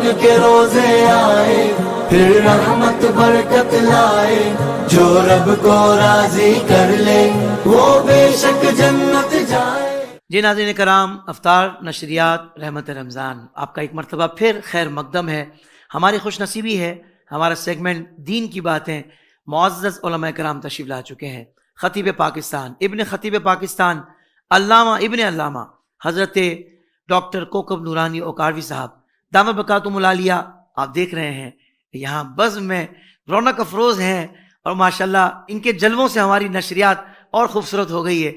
رمضان کے روزے آئے پھر رحمت برکت لائے، جو رب کو راضی کر لے وہ بے شک جنت جائے۔ جی ناظرین کرام، افطار نشریات رحمت رمضان آپ کا ایک مرتبہ پھر خیر مقدم ہے۔ ہماری خوش نصیبی ہے، ہمارا سیگمنٹ دین کی باتیں معزز علماء کرام تشریف لا چکے ہیں۔ خطیب پاکستان، ابن خطیب پاکستان، علامہ ابن علامہ حضرت ڈاکٹر کوکب نورانی اوکاروی صاحب دامت برکاتہم العالیہ، آپ دیکھ رہے ہیں یہاں بزم میں رونق افروز ہیں، اور ماشاءاللہ ان کے جلووں سے ہماری نشریات اور خوبصورت ہو گئی ہے۔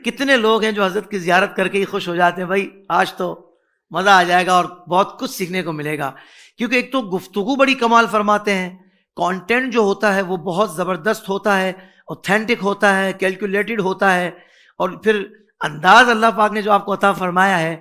کتنے لوگ ہیں جو حضرت کی زیارت کر کے ہی خوش ہو جاتے ہیں، بھائی آج تو مزہ آ جائے گا اور بہت کچھ سیکھنے کو ملے گا، کیونکہ ایک تو گفتگو بڑی کمال فرماتے ہیں، کانٹینٹ جو ہوتا ہے وہ بہت زبردست ہوتا ہے، اوتھینٹک ہوتا ہے، کیلکولیٹڈ ہوتا ہے، اور پھر انداز اللہ پاک نے جو آپ کو عطا فرمایا ہے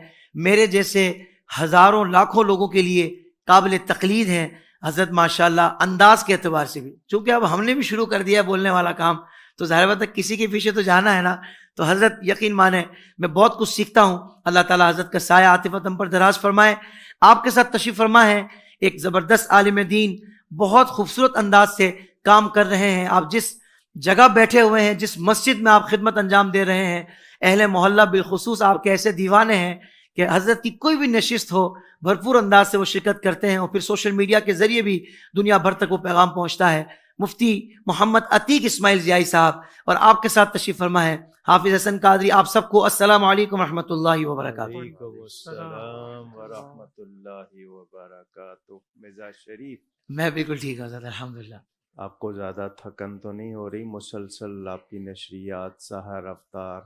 میرے جیسے ہزاروں لاکھوں لوگوں کے لیے قابل تقلید ہیں حضرت ماشاءاللہ، انداز کے اعتبار سے بھی، چونکہ اب ہم نے بھی شروع کر دیا بولنے والا کام، تو ظاہر بات ہے کسی کے پیچھے تو جانا ہے نا، تو حضرت یقین مانیں میں بہت کچھ سیکھتا ہوں۔ اللہ تعالیٰ حضرت کا سایہ عاطفت ہم پر دراز فرمائے۔ آپ کے ساتھ تشریف فرما ہے ایک زبردست عالم دین، بہت خوبصورت انداز سے کام کر رہے ہیں۔ آپ جس جگہ بیٹھے ہوئے ہیں، جس مسجد میں آپ خدمت انجام دے رہے ہیں، اہل محلہ بالخصوص آپ کے ایسے دیوانے ہیں کہ حضرت کی کوئی بھی نشست ہو بھرپور انداز سے وہ شرکت کرتے ہیں، اور پھر سوشل میڈیا کے ذریعے بھی دنیا بھر تک وہ پیغام پہنچتا ہے۔ مفتی محمد عتیق اسماعیل ضیائی صاحب اور آپ کے ساتھ تشریف فرما ہے حافظ حسن قادری۔ آپ سب کو السلام علیکم ورحمۃ اللہ وبرکاتہ۔ وعلیکم السلام ورحمۃ اللہ وبرکاتہ۔ مرزا شریف، میں بالکل ٹھیک ہوں حضرت، الحمدللہ۔ آپ کو زیادہ تھکن تو نہیں ہو رہی؟ مسلسل آپ کی نشریات، سحر، افطار۔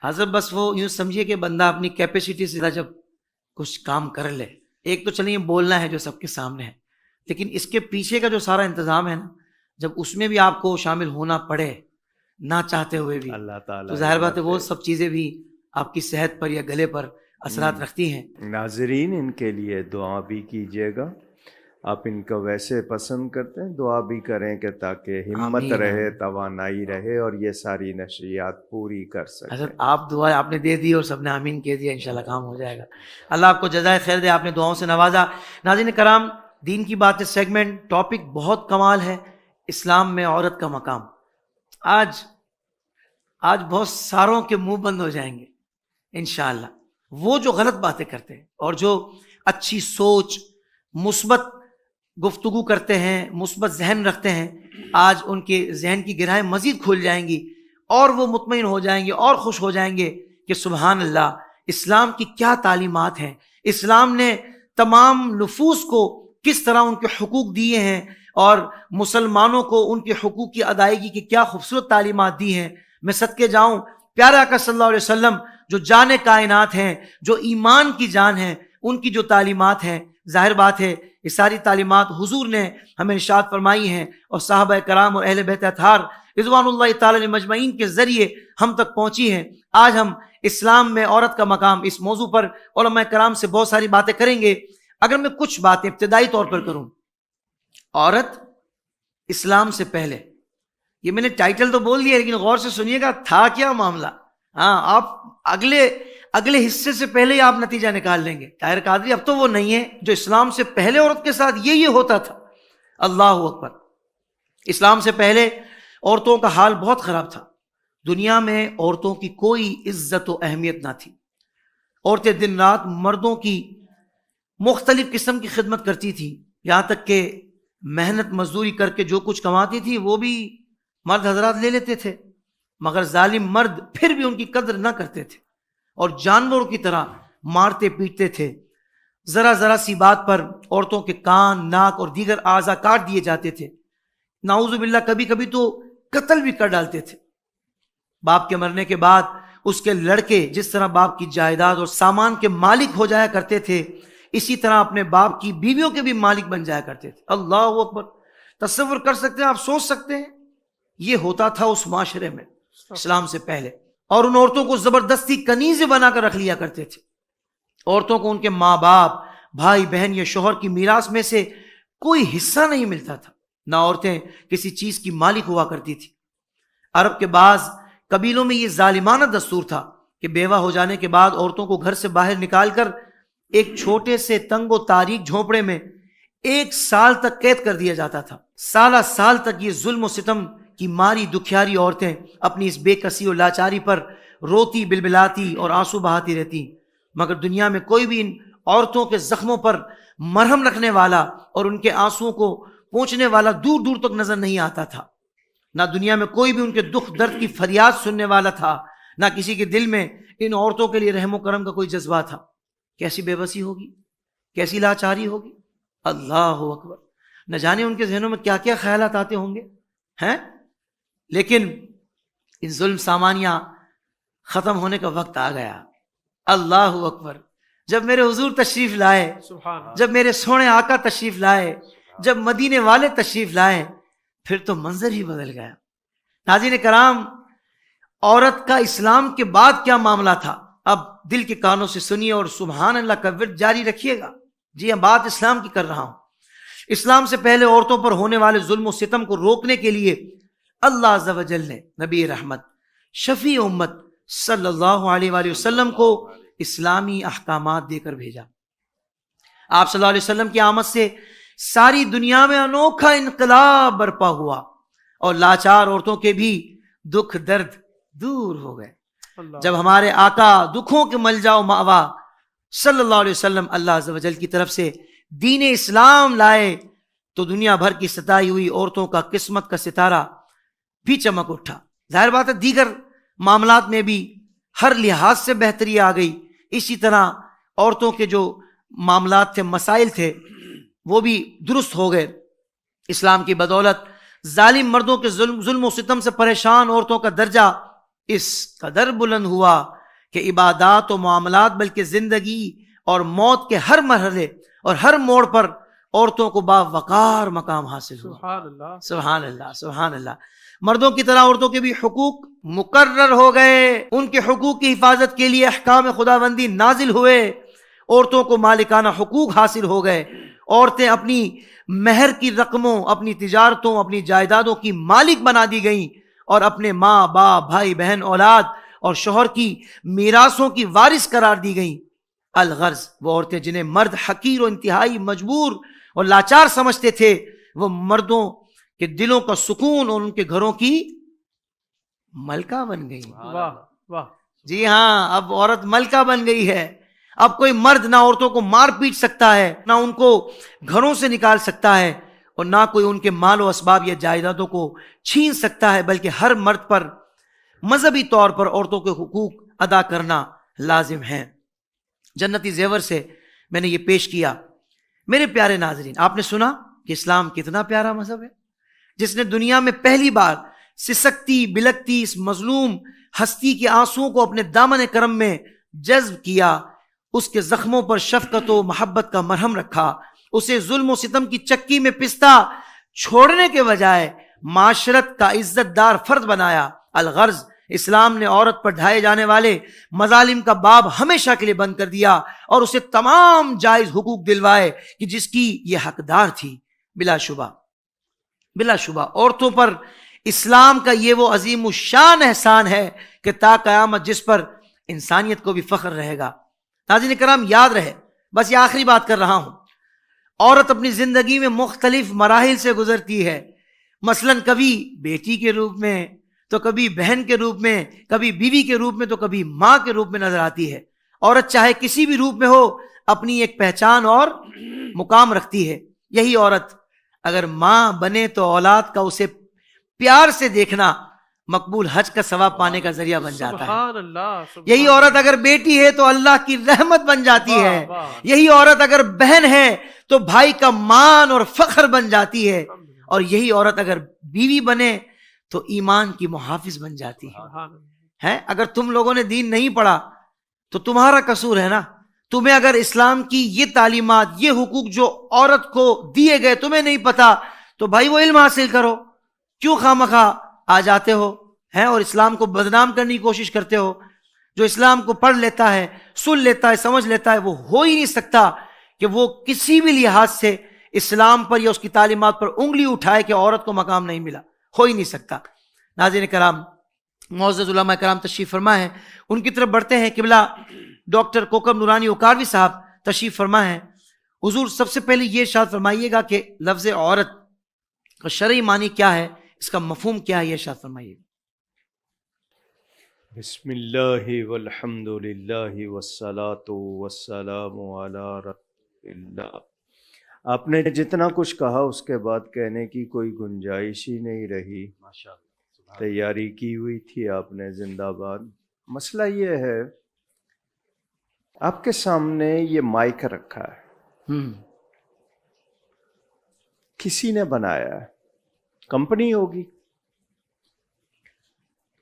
حضرت بس وہ یوں سمجھیے کہ بندہ اپنی کیپیسٹی سے زیادہ جب کچھ کام کر لے، ایک تو چلیے بولنا ہے جو سب کے سامنے ہے، لیکن اس کے پیچھے کا جو سارا انتظام ہے نا، جب اس میں بھی آپ کو شامل ہونا پڑے نہ چاہتے ہوئے بھی، اللہ تعالیٰ تو ظاہر بات ہے وہ سب چیزیں بھی آپ کی صحت پر یا گلے پر اثرات رکھتی ہیں۔ ناظرین ان کے لیے دعا بھی کیجیے گا، آپ ان کو ویسے پسند کرتے ہیں، دعا بھی کریں کہ تاکہ ہمت آمین۔ رہے، توانائی رہے اور یہ ساری نشریات پوری کر سکیں۔ حضرت آپ دعا آپ نے دے دی اور سب نے آمین کہہ دیا، انشاءاللہ کام ہو جائے گا۔ اللہ آپ کو جزائے خیر دے، آپ نے دعاؤں سے نوازا۔ ناظرین کرام، دین کی باتیں سیگمنٹ ٹاپک بہت کمال ہے، اسلام میں عورت کا مقام۔ آج بہت ساروں کے منہ بند ہو جائیں گے انشاءاللہ، وہ جو غلط باتیں کرتے ہیں اور جو اچھی سوچ، مثبت گفتگو کرتے ہیں، مثبت ذہن رکھتے ہیں، آج ان کے ذہن کی گرہیں مزید کھل جائیں گی اور وہ مطمئن ہو جائیں گے اور خوش ہو جائیں گے کہ سبحان اللہ، اسلام کی کیا تعلیمات ہیں، اسلام نے تمام نفوس کو کس طرح ان کے حقوق دیے ہیں، اور مسلمانوں کو ان کے حقوق کی ادائیگی کی کیا خوبصورت تعلیمات دی ہیں۔ میں صدقے جاؤں پیارے آقا صلی اللہ علیہ وسلم جو جان کائنات ہیں، جو ایمان کی جان ہیں، ان کی جو تعلیمات ہیں، ظاہر بات ہے یہ ساری تعلیمات حضور نے ہمیں ارشاد فرمائی ہیں، اور صحابہ کرام اور اہل بیت اطہار رضوان اللہ تعالی علیہ مجمعین کے ذریعے ہم تک پہنچی ہیں۔ آج ہم اسلام میں عورت کا مقام اس موضوع پر علماء کرام سے بہت ساری باتیں کریں گے۔ اگر میں کچھ باتیں ابتدائی طور پر کروں، عورت اسلام سے پہلے، یہ میں نے ٹائٹل تو بول دیا لیکن غور سے سنیے گا تھا کیا معاملہ۔ ہاں، آپ اگلے حصے سے پہلے ہی آپ نتیجہ نکال لیں گے۔ طاہر قادری اب تو وہ نہیں ہے جو اسلام سے پہلے عورت کے ساتھ یہ ہوتا تھا۔ اللہ اکبر۔ اسلام سے پہلے عورتوں کا حال بہت خراب تھا، دنیا میں عورتوں کی کوئی عزت و اہمیت نہ تھی۔ عورتیں دن رات مردوں کی مختلف قسم کی خدمت کرتی تھی، یہاں تک کہ محنت مزدوری کر کے جو کچھ کماتی تھی وہ بھی مرد حضرات لے لیتے تھے، مگر ظالم مرد پھر بھی ان کی قدر نہ کرتے تھے اور جانوروں کی طرح مارتے پیٹتے تھے۔ ذرا ذرا سی بات پر عورتوں کے کان، ناک اور دیگر اعضاء کاٹ دیے جاتے تھے، نعوذ باللہ کبھی کبھی تو قتل بھی کر ڈالتے تھے۔ باپ کے مرنے کے بعد اس کے لڑکے جس طرح باپ کی جائیداد اور سامان کے مالک ہو جایا کرتے تھے، اسی طرح اپنے باپ کی بیویوں کے بھی مالک بن جایا کرتے تھے۔ اللہ اکبر۔ تصور کر سکتے ہیں، آپ سوچ سکتے ہیں یہ ہوتا تھا اس معاشرے میں اسلام سے پہلے، اور ان عورتوں کو زبردستی کنیزیں بنا کر رکھ لیا کرتے تھے۔ عورتوں کو ان کے ماں باپ، بھائی بہن یا شوہر کی میراث میں سے کوئی حصہ نہیں ملتا تھا، نہ عورتیں کسی چیز کی مالک ہوا کرتی تھی۔ عرب کے بعض قبیلوں میں یہ ظالمانہ دستور تھا کہ بیوہ ہو جانے کے بعد عورتوں کو گھر سے باہر نکال کر ایک چھوٹے سے تنگ و تاریک جھونپڑے میں 1 سال تک قید کر دیا جاتا تھا. سالہ سال تک یہ ظلم و ستم کی ماری دکھیاری عورتیں اپنی اس بے کسی اور لاچاری پر روتی بلبلاتی اور آنسو بہاتی رہتی، مگر دنیا میں کوئی بھی ان عورتوں کے زخموں پر مرہم رکھنے والا اور ان کے آنسوؤں کو پہنچنے والا دور دور تک نظر نہیں آتا تھا. نہ دنیا میں کوئی بھی ان کے دکھ درد کی فریاد سننے والا تھا، نہ کسی کے دل میں ان عورتوں کے لیے رحم و کرم کا کوئی جذبہ تھا. کیسی بے بسی ہوگی، کیسی لاچاری ہوگی. اللہ اکبر. نہ جانے ان کے ذہنوں میں کیا کیا خیالات آتے ہوں گے ہیں. لیکن ان ظلم سامانیاں ختم ہونے کا وقت آ گیا. اللہ اکبر. جب میرے حضور تشریف لائے، جب میرے سونے آقا تشریف لائے، جب مدینے والے تشریف لائے، پھر تو منظر ہی بدل گیا. ناظرین کرام، عورت کا اسلام کے بعد کیا معاملہ تھا، اب دل کے کانوں سے سنیے اور سبحان اللہ کا ورد جاری رکھیے گا. جی ہاں، بات اسلام کی کر رہا ہوں. اسلام سے پہلے عورتوں پر ہونے والے ظلم و ستم کو روکنے کے لیے اللہ عز و جل نے نبی رحمت شفیع امت صلی اللہ علیہ وآلہ وسلم کو اسلامی احکامات دے کر بھیجا. آپ صلی اللہ علیہ وسلم کی آمد سے ساری دنیا میں انوکھا انقلاب برپا ہوا اور لاچار عورتوں کے بھی دکھ درد دور ہو گئے. جب ہمارے آقا دکھوں کے ملجا و مأوا صلی اللہ علیہ وسلم اللہ عز و جل کی طرف سے دین اسلام لائے تو دنیا بھر کی ستائی ہوئی عورتوں کا قسمت کا ستارہ بھی چمک اٹھا. ظاہر بات ہے دیگر معاملات میں بھی ہر لحاظ سے بہتری آ گئی. اسی طرح عورتوں کے جو معاملات تھے، مسائل تھے، وہ بھی درست ہو گئے. اسلام کی بدولت ظالم مردوں کے ظلم و ستم سے پریشان عورتوں کا درجہ اس قدر بلند ہوا کہ عبادات و معاملات بلکہ زندگی اور موت کے ہر مرحلے اور ہر موڑ پر عورتوں کو باوقار مقام حاصل ہوا. سبحان اللہ سبحان اللہ سبحان اللہ. مردوں کی طرح عورتوں کے بھی حقوق مقرر ہو گئے. ان کے حقوق کی حفاظت کے لیے احکام خداوندی نازل ہوئے. عورتوں کو مالکانہ حقوق حاصل ہو گئے. عورتیں اپنی مہر کی رقموں، اپنی تجارتوں، اپنی جائیدادوں کی مالک بنا دی گئیں اور اپنے ماں باپ، بھائی بہن، اولاد اور شوہر کی میراثوں کی وارث قرار دی گئیں. الغرض وہ عورتیں جنہیں مرد حقیر و انتہائی مجبور اور لاچار سمجھتے تھے، وہ مردوں کے دلوں کا سکون اور ان کے گھروں کی ملکہ بن گئی. واہ واہ. جی ہاں، اب عورت ملکہ بن گئی ہے. اب کوئی مرد نہ عورتوں کو مار پیٹ سکتا ہے، نہ ان کو گھروں سے نکال سکتا ہے، اور نہ کوئی ان کے مال و اسباب یا جائیدادوں کو چھین سکتا ہے، بلکہ ہر مرد پر مذہبی طور پر عورتوں کے حقوق ادا کرنا لازم ہے. جنتی زیور سے میں نے یہ پیش کیا. میرے پیارے ناظرین، آپ نے سنا کہ اسلام کتنا پیارا مذہب ہے، جس نے دنیا میں پہلی بار سسکتی بلکتی اس مظلوم ہستی کے آنسوؤں کو اپنے دامن کرم میں جذب کیا، اس کے زخموں پر شفقت و محبت کا مرہم رکھا، اسے ظلم و ستم کی چکی میں پستا چھوڑنے کے بجائے معاشرت کا عزت دار فرد بنایا. الغرض اسلام نے عورت پر ڈھائے جانے والے مظالم کا باب ہمیشہ کے لیے بند کر دیا اور اسے تمام جائز حقوق دلوائے کہ جس کی یہ حقدار تھی. بلا شبہ عورتوں پر اسلام کا یہ وہ عظیم الشان احسان ہے کہ تا قیامت جس پر انسانیت کو بھی فخر رہے گا. ناظرین کرام، یاد رہے، بس یہ آخری بات کر رہا ہوں، عورت اپنی زندگی میں مختلف مراحل سے گزرتی ہے. مثلاً کبھی بیٹی کے روپ میں، تو کبھی بہن کے روپ میں، کبھی بیوی کے روپ میں، تو کبھی ماں کے روپ میں نظر آتی ہے. عورت چاہے کسی بھی روپ میں ہو، اپنی ایک پہچان اور مقام رکھتی ہے. یہی عورت اگر ماں بنے تو اولاد کا اسے پیار سے دیکھنا مقبول حج کا ثواب پانے کا ذریعہ بن جاتا ہے. یہی عورت اگر بیٹی ہے تو اللہ کی رحمت بن جاتی ہے. یہی عورت اگر بہن ہے تو بھائی کا مان اور فخر بن جاتی ہے. اور یہی عورت اگر بیوی بنے تو ایمان کی محافظ بن جاتی ہے. اگر تم لوگوں نے دین نہیں پڑھا تو تمہارا قصور ہے نا. تمہیں اگر اسلام کی یہ تعلیمات، یہ حقوق جو عورت کو دیے گئے تمہیں نہیں پتا تو بھائی وہ علم حاصل کرو. کیوں خواہ آ جاتے ہو ہیں اور اسلام کو بدنام کرنے کی کوشش کرتے ہو؟ جو اسلام کو پڑھ لیتا ہے، سن لیتا ہے، سمجھ لیتا ہے، وہ ہو ہی نہیں سکتا کہ وہ کسی بھی لحاظ سے اسلام پر یا اس کی تعلیمات پر انگلی اٹھائے کہ عورت کو مقام نہیں ملا. ہو ہی نہیں سکتا. ناظرین کرام، معزز علماء کرام تشریف فرما ہے، ان کی طرف بڑھتے ہیں. قبلہ ڈاکٹر کوکب نورانی اوکاروی صاحب تشریف فرما ہے. حضور سب سے پہلے یہ ارشاد فرمائیے گا کہ لفظ عورت کا شرعی معنی کیا ہے, اس کا مفہوم کیا ہے, یہ ارشاد فرمائیے گا. بسم اللہ والحمد للہ والصلاة والسلام علی رسول اللہ. آپ نے جتنا کچھ کہا اس کے بعد کہنے کی کوئی گنجائش ہی نہیں رہی. تیاری کی ہوئی تھی آپ نے, زندہ باد. مسئلہ یہ ہے, آپ کے سامنے یہ مائک رکھا ہے, کسی نے بنایا ہے, کمپنی ہوگی.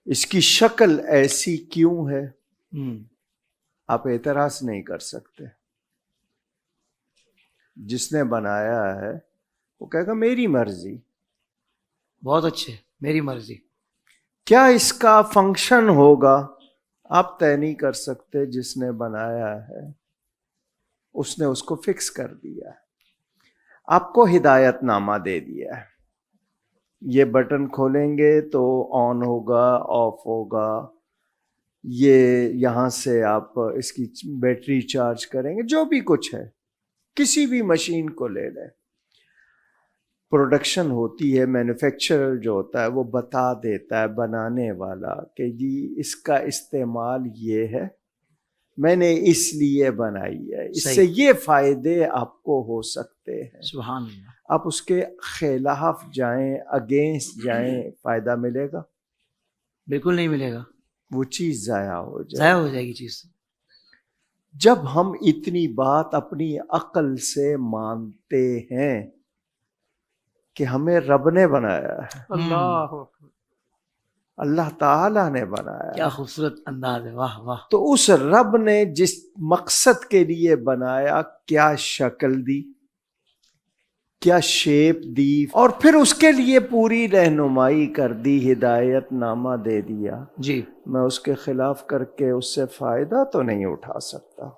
اس کی شکل ایسی کیوں ہے آپ اعتراض نہیں کر سکتے. جس نے بنایا ہے وہ کہے گا میری مرضی. بہت اچھے, میری مرضی. کیا اس کا فنکشن ہوگا آپ طے نہیں کر سکتے. جس نے بنایا ہے اس نے اس کو فکس کر دیا ہے, آپ کو ہدایت نامہ دے دیا ہے. یہ بٹن کھولیں گے تو آن ہوگا, آف ہوگا, یہ یہاں سے آپ اس کی بیٹری چارج کریں گے, جو بھی کچھ ہے. کسی بھی مشین کو لے لیں, پروڈکشن ہوتی ہے, مینوفیکچرر جو ہوتا ہے وہ بتا دیتا ہے بنانے والا کہ جی اس کا استعمال یہ ہے, میں نے اس لیے بنائی ہے, اس سے یہ فائدے آپ کو ہو سکتے ہیں. سبحان اللہ. آپ اس کے خلاف جائیں, اگینسٹ جائیں, فائدہ ملے گا؟ بالکل نہیں ملے گا, وہ چیز ضائع ہو جائے. ضائع ہو جائے گی چیز. جب ہم اتنی بات اپنی عقل سے مانتے ہیں کہ ہمیں رب نے بنایا ہے, اللہ تعالیٰ نے بنایا, کیا خوبصورت انداز ہے, واہ واہ. تو اس رب نے جس مقصد کے لیے بنایا کیا شکل دی, کیا شیپ دی, اور پھر اس کے لیے پوری رہنمائی کر دی, ہدایت نامہ دے دیا. جی, میں اس کے خلاف کر کے اس سے فائدہ تو نہیں اٹھا سکتا,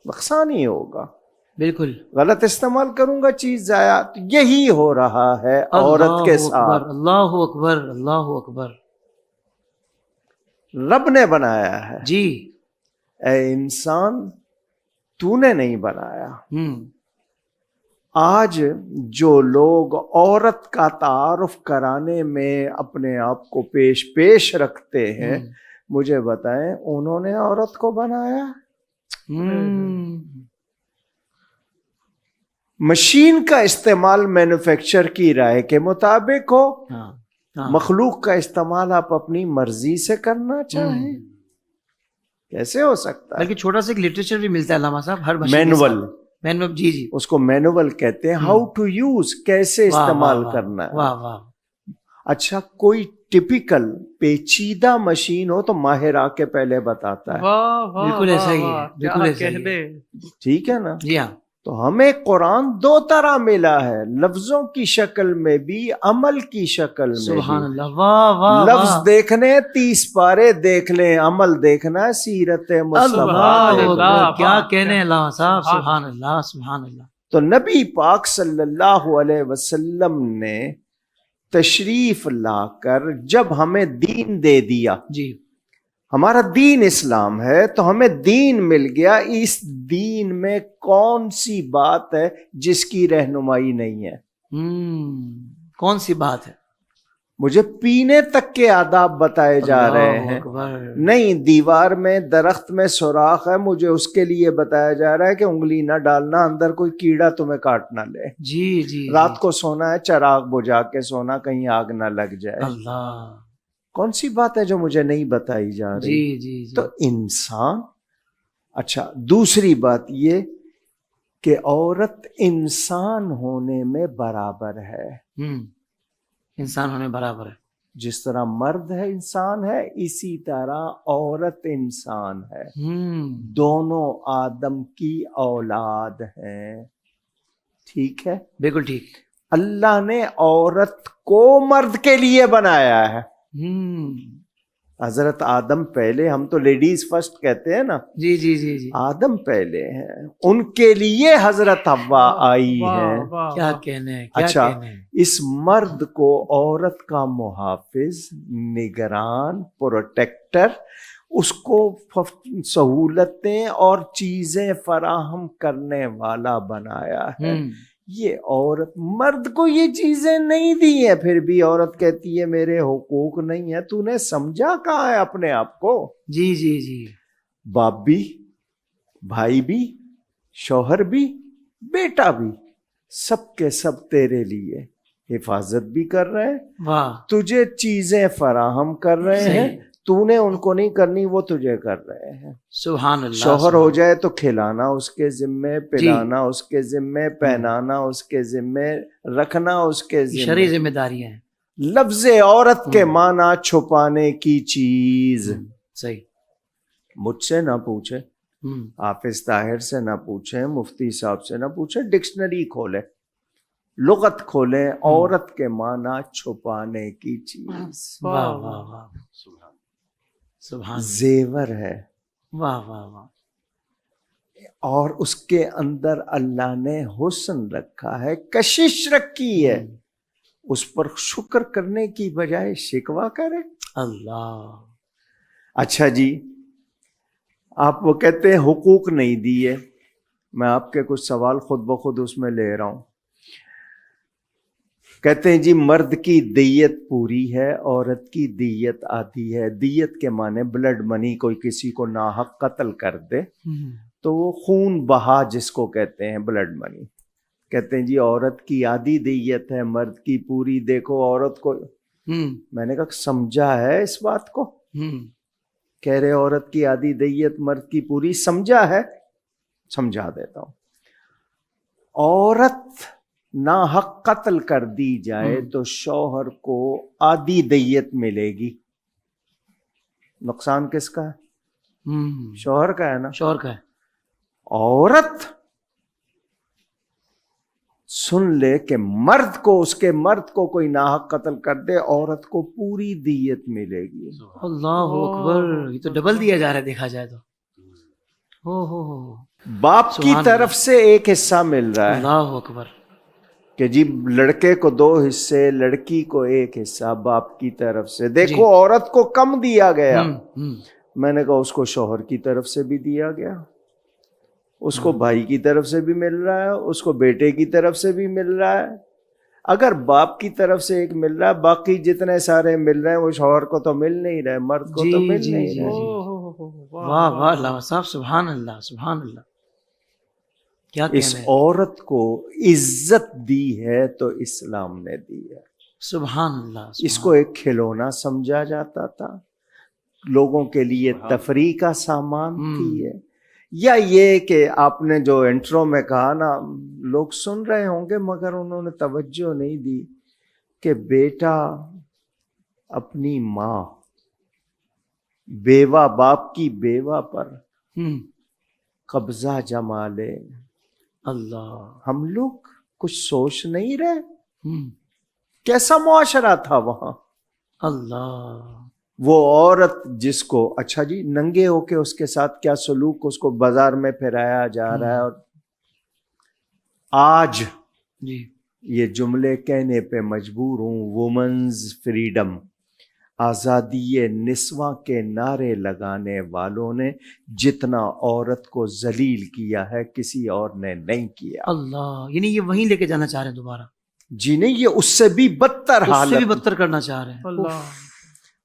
نقصان ہی ہوگا. بالکل. غلط استعمال کروں گا, چیز ضائع. یہی ہو رہا ہے عورت کے ساتھ. اللہ اکبر, اللہ اکبر. رب نے بنایا ہے. جی. اے انسان تو نے نہیں بنایا. آج جو لوگ عورت کا تعارف کرانے میں اپنے آپ کو پیش رکھتے ہیں, مجھے بتائیں انہوں نے عورت کو بنایا؟ مشین کا استعمال مینوفیکچر کی رائے کے مطابق ہو, مخلوق کا استعمال آپ اپنی مرضی سے کرنا چاہیں, کیسے ہو سکتا ہے؟ بلکہ چھوٹا سا ایک لٹریچر بھی ملتا ہے علامہ صاحب, ہر مینول. جی جی, اس کو مینول کہتے ہیں, ہاؤ ٹو یوز, کیسے استعمال کرنا ہے. واہ واہ. اچھا کوئی ٹپیکل پیچیدہ مشین ہو تو ماہر آ کے پہلے بتاتا ہے. بالکل ایسا ہی ہے, بالکل ایسا ہی ہے. ٹھیک ہے نا. جی ہاں. تو ہمیں قرآن دو طرح ملا ہے, لفظوں کی شکل میں بھی, عمل کی شکل میں بھی. سبحان اللہ, واہ واہ. لفظ دیکھنے 30 پارے دیکھ لیں, عمل دیکھنا ہے سیرت مصطفیٰ. کیا کہنے علامہ صاحب, سبحان اللہ, سبحان اللہ. تو نبی پاک صلی اللہ علیہ وسلم نے تشریف لا کر جب ہمیں دین دے دیا, جی, ہمارا دین اسلام ہے, تو ہمیں دین مل گیا. اس دین میں کون سی بات ہے جس کی رہنمائی نہیں ہے؟ کون سی بات ہے؟ مجھے پینے تک کے آداب بتائے جا رہے ہیں. نہیں, دیوار میں درخت میں سوراخ ہے, مجھے اس کے لیے بتایا جا رہا ہے کہ انگلی نہ ڈالنا, اندر کوئی کیڑا تمہیں کاٹ نہ لے. جی جی. رات کو سونا ہے, چراغ بجھا کے سونا, کہیں آگ نہ لگ جائے. اللہ, کون سی بات ہے جو مجھے نہیں بتائی جا رہی؟ جی جی جی. تو انسان. اچھا دوسری بات یہ کہ عورت انسان ہونے میں برابر ہے. انسان ہونے برابر ہے. جس طرح مرد ہے انسان ہے, اسی طرح عورت انسان ہے. دونوں آدم کی اولاد ہیں. ٹھیک ہے, بالکل ٹھیک. اللہ نے عورت کو مرد کے لیے بنایا ہے. حضرت آدم پہلے, ہم تو لیڈیز فرسٹ کہتے ہیں نا. جی جی جی جی. آدم پہلے ہیں, ان کے لیے حضرت حوا آئی ہیں. کیا کہنے. اچھا, اس مرد کو عورت کا محافظ, نگران, پروٹیکٹر, اس کو سہولتیں اور چیزیں فراہم کرنے والا بنایا ہے. یہ عورت، مرد کو یہ چیزیں نہیں دی ہیں، پھر بھی عورت کہتی ہے میرے حقوق نہیں ہے. تو نے سمجھا کہاں ہے اپنے آپ کو؟ جی جی جی. باپ بھی، بھائی بھی، شوہر بھی، بیٹا بھی، سب کے سب تیرے لیے حفاظت بھی کر رہے ہیں، واہ. تجھے چیزیں فراہم کر رہے ہیں. تو نے ان کو نہیں کرنی، وہ تجھے کر رہے ہیں. سبحان اللہ. شوہر ہو جائے تو کھلانا اس کے ذمے، پلانا اس کے ذمے، پہنانا اس کے ذمے، رکھنا اس کے شرعی ذمے. ذمہ داریاں ہیں. لفظ عورت کے معنی چھپانے کی چیز. صحیح. مجھ سے نہ پوچھے، حافظ طاہر سے نہ پوچھیں، مفتی صاحب سے نہ پوچھیں، ڈکشنری کھولیں، لغت کھولیں. عورت کے معنی چھپانے کی چیز. واہ واہ واہ. سبحان. زیور ہے. واہ واہ واہ. اور اس کے اندر اللہ نے حسن رکھا ہے، کشش رکھی ہے. اس پر شکر کرنے کی بجائے شکوہ کرے. اللہ. اچھا جی، آپ وہ کہتے ہیں حقوق نہیں دیے. میں آپ کے کچھ سوال خود بخود اس میں لے رہا ہوں. کہتے ہیں جی مرد کی دیت پوری ہے، عورت کی دیت آدھی ہے. دیت کے معنی بلڈ منی. کوئی کسی کو ناحق قتل کر دے تو وہ خون بہا جس کو کہتے ہیں بلڈ منی. کہتے ہیں جی عورت کی آدھی دیت ہے، مرد کی پوری. دیکھو عورت کو، میں نے کہا سمجھا ہے اس بات کو؟ کہہ رہے عورت کی آدھی دیت، مرد کی پوری. سمجھا ہے؟ سمجھا دیتا ہوں. عورت ناحق قتل کر دی جائے تو شوہر کو آدھی دیت ملے گی. نقصان کس کا ہے؟ شوہر کا ہے نا. شوہر کا ہے. عورت سن لے کہ مرد کو، اس کے مرد کو کوئی ناحق قتل کر دے، عورت کو پوری دیت ملے گی. اللہ اکبر. یہ تو ڈبل دیا جا رہا ہے دیکھا جائے تو. ہو. باپ کی طرف سے ایک حصہ مل رہا ہے اللہ اکبر. کہ جی لڑکے کو 2 حصے، لڑکی کو 1 حصہ باپ کی طرف سے. دیکھو عورت کو کم دیا گیا. میں نے کہا اس کو شوہر کی طرف سے بھی دیا گیا، اس کو بھائی کی طرف سے بھی مل رہا ہے، اس کو بیٹے کی طرف سے بھی مل رہا ہے. اگر باپ کی طرف سے ایک مل رہا ہے، باقی جتنے سارے مل رہے ہیں وہ شوہر کو تو مل نہیں رہے، مرد کو تو مل نہیں رہے. واہ واہ اللہ صاحب. سبحان اللہ سبحان اللہ. کیا اس عورت کو عزت دی ہے تو اسلام نے دی ہے. سبحان اللہ. اس کو ایک کھلونا سمجھا جاتا تھا، لوگوں کے لیے تفریح کا سامان تھی ہے. یا یہ کہ آپ نے جو انٹرو میں کہا نا، لوگ سن رہے ہوں گے مگر انہوں نے توجہ نہیں دی کہ بیٹا اپنی ماں، بیوہ باپ کی بیوہ پر قبضہ جما لے. اللہ. ہم لوگ کچھ سوچ نہیں رہے کیسا معاشرہ تھا وہاں. اللہ. وہ عورت جس کو اچھا جی ننگے ہو کے اس کے ساتھ کیا سلوک، اس کو بازار میں پھرایا جا رہا ہے. اور آج جی یہ جملے کہنے پہ مجبور ہوں، وومنز فریڈم، آزادی نسواں کے نعرے لگانے والوں نے جتنا عورت کو ذلیل کیا ہے کسی اور نے نہیں کیا. اللہ. یعنی یہ وہیں لے کے جانا چاہ رہے ہیں دوبارہ؟ جی نہیں، یہ اس سے بھی بدتر اس سے حالت. بھی بدتر کرنا چاہ رہے ہیں. اللہ.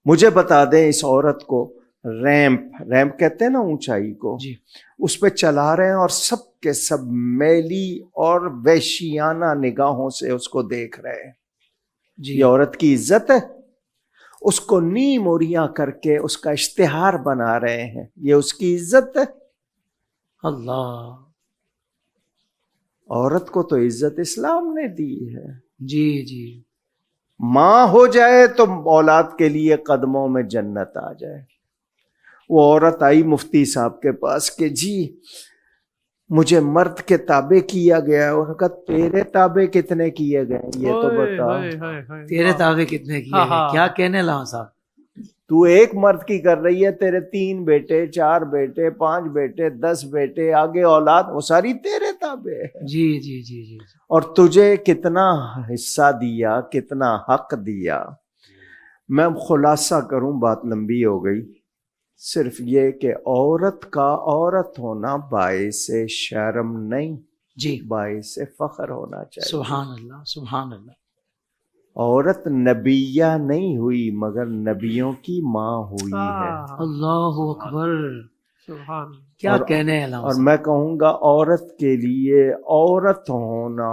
مجھے بتا دیں اس عورت کو ریمپ کہتے ہیں نا اونچائی کو، جی اس پہ چلا رہے ہیں اور سب کے سب میلی اور وحشیانہ نگاہوں سے اس کو دیکھ رہے ہیں. جی. یہ عورت کی عزت ہے؟ اس کو نیم اوریاں کر کے اس کا اشتہار بنا رہے ہیں، یہ اس کی عزت ہے؟ اللہ. عورت کو تو عزت اسلام نے دی ہے. جی جی. ماں ہو جائے تو اولاد کے لیے قدموں میں جنت آ جائے. وہ عورت آئی مفتی صاحب کے پاس کہ جی مجھے مرد کے تابع کیا گیا. اور کہا تیرے تابع کتنے کیے گئے یہ تو بتا. تیرے تابع کتنے کیے ہیں؟ کیا کہنے لگا صاحب. تو ایک مرد کی کر رہی ہے، تیرے 3 بیٹے، 4 بیٹے، 5 بیٹے، 10 بیٹے، آگے اولاد، وہ ساری تیرے تابع ہے. جی جی جی جی. اور تجھے کتنا حصہ دیا، کتنا حق دیا. میں خلاصہ کروں، بات لمبی ہو گئی، صرف یہ کہ عورت کا عورت ہونا باعث شرم نہیں، جی باعث فخر ہونا چاہیے۔ سبحان اللہ سبحان اللہ۔ عورت نبیہ نہیں ہوئی مگر نبیوں کی ماں ہوئی ہے۔ اللہ اکبر، سبحان کیا اور- کہنے ہیں علامہ اور صاحب۔ میں کہوں گا عورت کے لیے عورت ہونا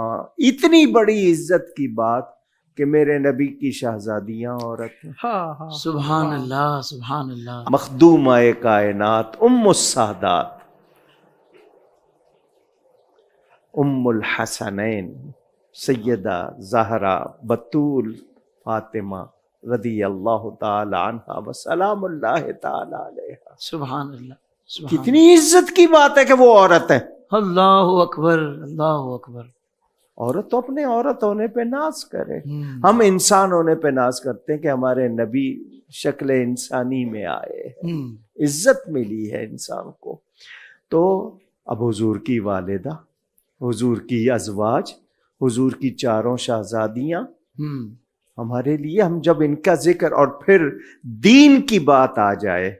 اتنی بڑی عزت کی بات کہ میرے نبی کی شہزادیاں عورت ہیں، ہاں سبحان اللہ سبحان اللہ۔ مخدومہ کائنات، ام السادات، ام الحسنین سیدہ زہرا بطول فاطمہ رضی اللہ تعالی عنہا وسلام اللہ تعالی علیہا۔ سبحان اللہ سبحان کتنی عزت کی بات ہے کہ وہ عورت ہے۔ اللہ اکبر اللہ اکبر۔ عورت تو اپنے عورت ہونے پہ ناز کرے۔ ہم، ہم انسان ہونے پہ ناز کرتے ہیں کہ ہمارے نبی شکل انسانی میں آئے ہیں، ہم، عزت ملی ہے انسان کو۔ تو اب حضور کی والدہ، حضور کی ازواج، حضور کی چاروں شہزادیاں ہم، ہمارے لیے، ہم جب ان کا ذکر اور پھر دین کی بات آ جائے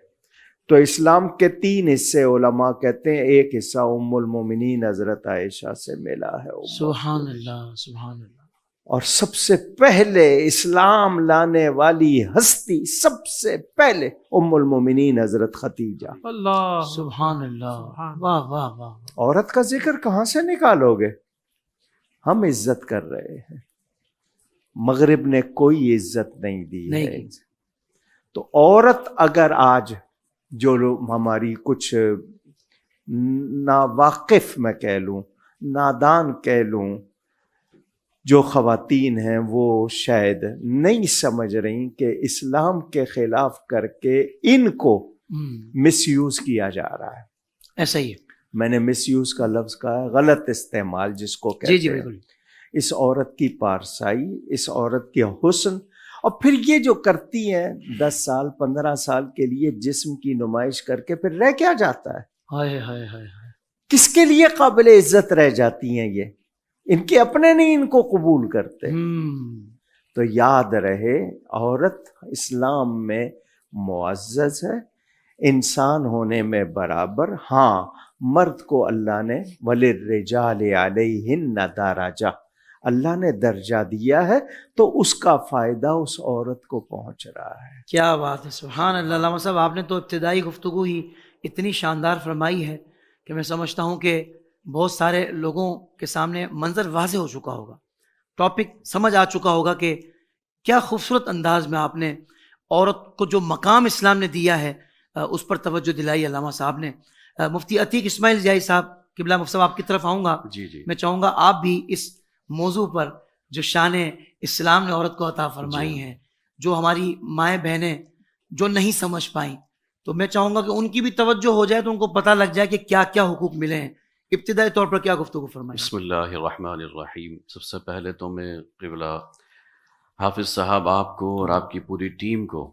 تو اسلام کے 3 حصے علماء کہتے ہیں، ایک حصہ ام المومنین حضرت عائشہ سے ملا ہے سبحان اللہ سبحان اللہ۔ اور سب سے پہلے اسلام لانے والی ہستی سب سے پہلے ام المومنین حضرت خدیجہ۔ اللہ سبحان اللہ، واہ واہ واہ۔ عورت کا ذکر کہاں سے نکالو گے؟ ہم عزت کر رہے ہیں، مغرب نے کوئی عزت نہیں دی نہیں ہے۔ کی۔ تو عورت اگر آج جو لوگ ہماری کچھ ناواقف میں کہہ لوں، نادان کہہ لوں، جو خواتین ہیں وہ شاید نہیں سمجھ رہی کہ اسلام کے خلاف کر کے ان کو مس یوز کیا جا رہا ہے۔ ایسا ہی ہے، میں نے مس یوز کا لفظ کہا، غلط استعمال جس کو کہتے جی جی ہیں۔ بالکل۔ اس عورت کی پارسائی، اس عورت کے حسن، اور پھر یہ جو کرتی ہیں 10 سال 15 سال کے لیے جسم کی نمائش کر کے پھر رہ کیا جاتا ہے؟ ہائے ہائے ہائے ہائے۔ کس کے لیے قابل عزت رہ جاتی ہیں یہ؟ ان کے اپنے نہیں ان کو قبول کرتے۔ تو یاد رہے عورت اسلام میں معزز ہے، انسان ہونے میں برابر۔ ہاں، مرد کو اللہ نے وَلِلرِّجَالِ عَلَيْهِنَّ دَرَجَةٌ، اللہ نے درجہ دیا ہے، تو اس کا فائدہ اس عورت کو پہنچ رہا ہے۔ کیا بات ہے، سبحان اللہ۔ علامہ صاحب آپ نے تو ابتدائی گفتگو ہی اتنی شاندار فرمائی ہے کہ میں سمجھتا ہوں کہ بہت سارے لوگوں کے سامنے منظر واضح ہو چکا ہوگا، ٹاپک سمجھ آ چکا ہوگا کہ کیا خوبصورت انداز میں آپ نے عورت کو جو مقام اسلام نے دیا ہے اس پر توجہ دلائی علامہ صاحب نے۔ مفتی عتیق اسماعیل جائی صاحب، قبلہ مفتی صاحب آپ کی طرف آؤں گا۔ جی جی میں چاہوں گا آپ بھی اس موضوع پر جو شان اسلام نے عورت کو عطا فرمائی ہیں، جو ہماری مائیں بہنیں جو نہیں سمجھ پائیں، تو میں چاہوں گا کہ ان کی بھی توجہ ہو جائے تو ان کو پتہ لگ جائے کہ کیا کیا حقوق ملے ہیں۔ ابتدائی طور پر کیا گفتگو فرمائیں؟ بسم اللہ الرحمن الرحیم۔ سب سے پہلے تو میں قبلہ حافظ صاحب آپ کو اور آپ کی پوری ٹیم کو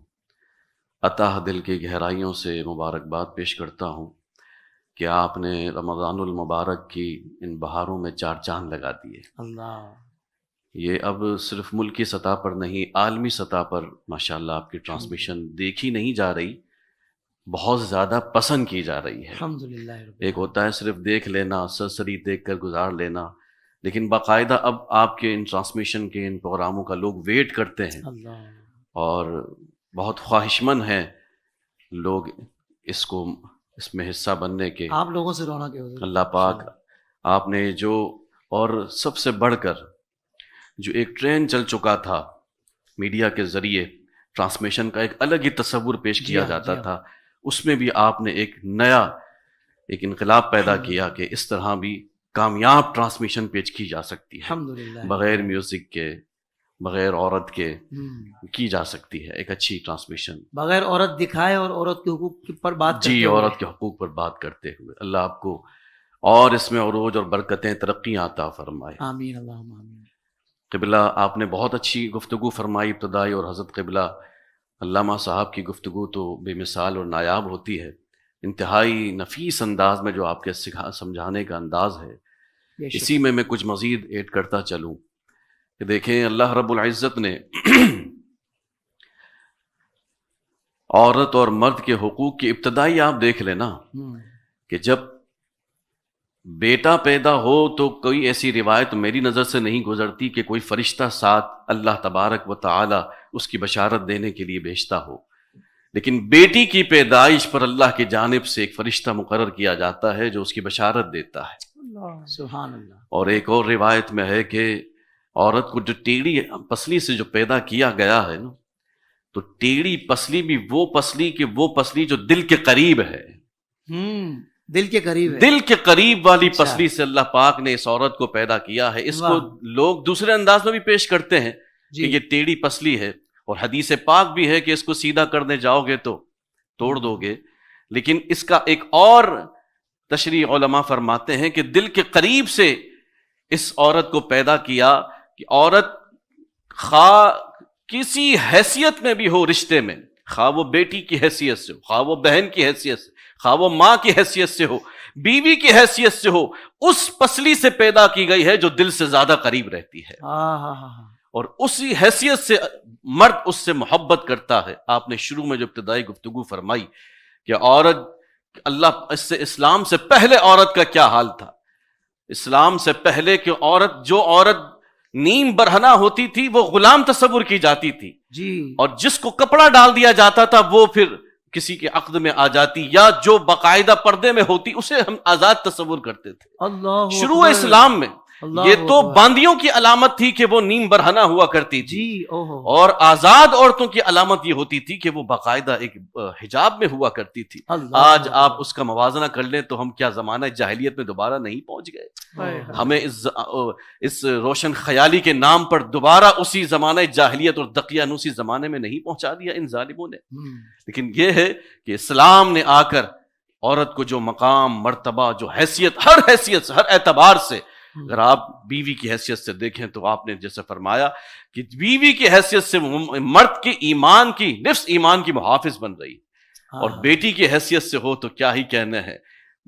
عطا دل کی گہرائیوں سے مبارکباد پیش کرتا ہوں کہ آپ نے رمضان المبارک کی ان بہاروں میں 4 چاند لگا دیے۔ اللہ، یہ اب صرف ملکی سطح پر نہیں، عالمی سطح پر ماشاءاللہ آپ کی ٹرانسمیشن دیکھی نہیں جا رہی، بہت زیادہ پسند کی جا رہی ہے۔ الحمدللہ۔ ایک ہوتا ہے صرف دیکھ لینا، سرسری دیکھ کر گزار لینا، لیکن باقاعدہ اب آپ کے ان ٹرانسمیشن کے ان پروگراموں کا لوگ ویٹ کرتے ہیں اللہ، اور بہت خواہشمند ہیں لوگ اس میں حصہ بننے کے۔ آپ لوگوں سے رونق ہے حضور۔ اللہ پاک آپ نے جو، اور سب سے بڑھ کر جو ایک ٹرین چل چکا تھا میڈیا کے ذریعے ٹرانسمیشن کا، ایک الگ ہی تصور پیش کیا جاتا تھا، اس میں بھی آپ نے ایک نیا انقلاب پیدا کیا کہ اس طرح بھی کامیاب ٹرانسمیشن پیش کی جا سکتی ہے، الحمدللہ، بغیر میوزک کے، بغیر عورت کے کی جا سکتی ہے ایک اچھی ٹرانسمیشن، بغیر عورت دکھائے اور عورت کے حقوق پر بات کرتے جی، ہوئے۔ عورت کے حقوق پر بات کرتے ہوئے۔ اللہ آپ کو اور اس میں عروج اور برکتیں، ترقیاں عطا فرمائے۔ آمین اللہم آمین۔ قبلہ آپ نے بہت اچھی گفتگو فرمائی ابتدائی، اور حضرت قبلہ علامہ صاحب کی گفتگو تو بے مثال اور نایاب ہوتی ہے، انتہائی نفیس انداز میں جو آپ کے سمجھانے کا انداز ہے۔ بے شک۔ اسی میں کچھ مزید ایڈ کرتا چلوں کہ دیکھیں اللہ رب العزت نے عورت اور مرد کے حقوق کی ابتدائی آپ دیکھ لینا کہ جب بیٹا پیدا ہو تو کوئی ایسی روایت میری نظر سے نہیں گزرتی کہ کوئی فرشتہ ساتھ اللہ تبارک و تعالی اس کی بشارت دینے کے لیے بھیجتا ہو، لیکن بیٹی کی پیدائش پر اللہ کی جانب سے ایک فرشتہ مقرر کیا جاتا ہے جو اس کی بشارت دیتا ہے۔ سبحان اللہ۔ اور ایک اور روایت میں ہے کہ عورت کو جو ٹیڑھی پسلی سے جو پیدا کیا گیا ہے نا، تو ٹیڑھی پسلی بھی وہ پسلی جو دل کے قریب ہے، دل کے قریب ہے، دل کے قریب والی پسلی سے اللہ پاک نے اس عورت کو پیدا کیا ہے۔ اس کو لوگ دوسرے انداز میں بھی پیش کرتے ہیں کہ یہ ٹیڑھی پسلی ہے، اور حدیث پاک بھی ہے کہ اس کو سیدھا کرنے جاؤ گے تو توڑ دو گے، لیکن اس کا ایک اور تشریح علماء فرماتے ہیں کہ دل کے قریب سے اس عورت کو پیدا کیا کہ عورت خواہ کسی حیثیت میں بھی ہو، رشتے میں، خواہ وہ بیٹی کی حیثیت سے ہو، خواہ وہ بہن کی حیثیت سے، خواہ وہ ماں کی حیثیت سے ہو، بیوی کی حیثیت سے ہو، اس پسلی سے پیدا کی گئی ہے جو دل سے زیادہ قریب رہتی ہے، اور اسی حیثیت سے مرد اس سے محبت کرتا ہے۔ آپ نے شروع میں جو ابتدائی گفتگو فرمائی کہ عورت، اللہ اسلام سے پہلے عورت کا کیا حال تھا، اسلام سے پہلے کہ جو عورت نیم برہنہ ہوتی تھی وہ غلام تصور کی جاتی تھی، اور جس کو کپڑا ڈال دیا جاتا تھا وہ پھر کسی کے عقد میں آ جاتی، یا جو باقاعدہ پردے میں ہوتی اسے ہم آزاد تصور کرتے تھے۔ شروع اسلام میں یہ تو باندیوں کی علامت تھی کہ وہ نیم برہنہ ہوا کرتی تھی، اور آزاد عورتوں کی علامت یہ ہوتی تھی کہ وہ باقاعدہ ایک حجاب میں ہوا کرتی تھی۔ آج آپ اس کا موازنہ کر لیں تو ہم کیا زمانہ جاہلیت میں دوبارہ نہیں پہنچ گئے؟ ہمیں اس روشن خیالی کے نام پر دوبارہ اسی زمانہ جاہلیت اور دقیانوسی زمانے میں نہیں پہنچا دیا ان ظالموں نے؟ لیکن یہ ہے کہ اسلام نے آ کر عورت کو جو مقام، مرتبہ، جو حیثیت، ہر اعتبار سے، اگر آپ بیوی کی حیثیت سے دیکھیں تو آپ نے جیسے فرمایا کہ بیوی کی حیثیت سے مرد کے ایمان کی، نفس ایمان کی محافظ بن رہی، اور بیٹی کی حیثیت سے ہو تو کیا ہی کہنے ہیں۔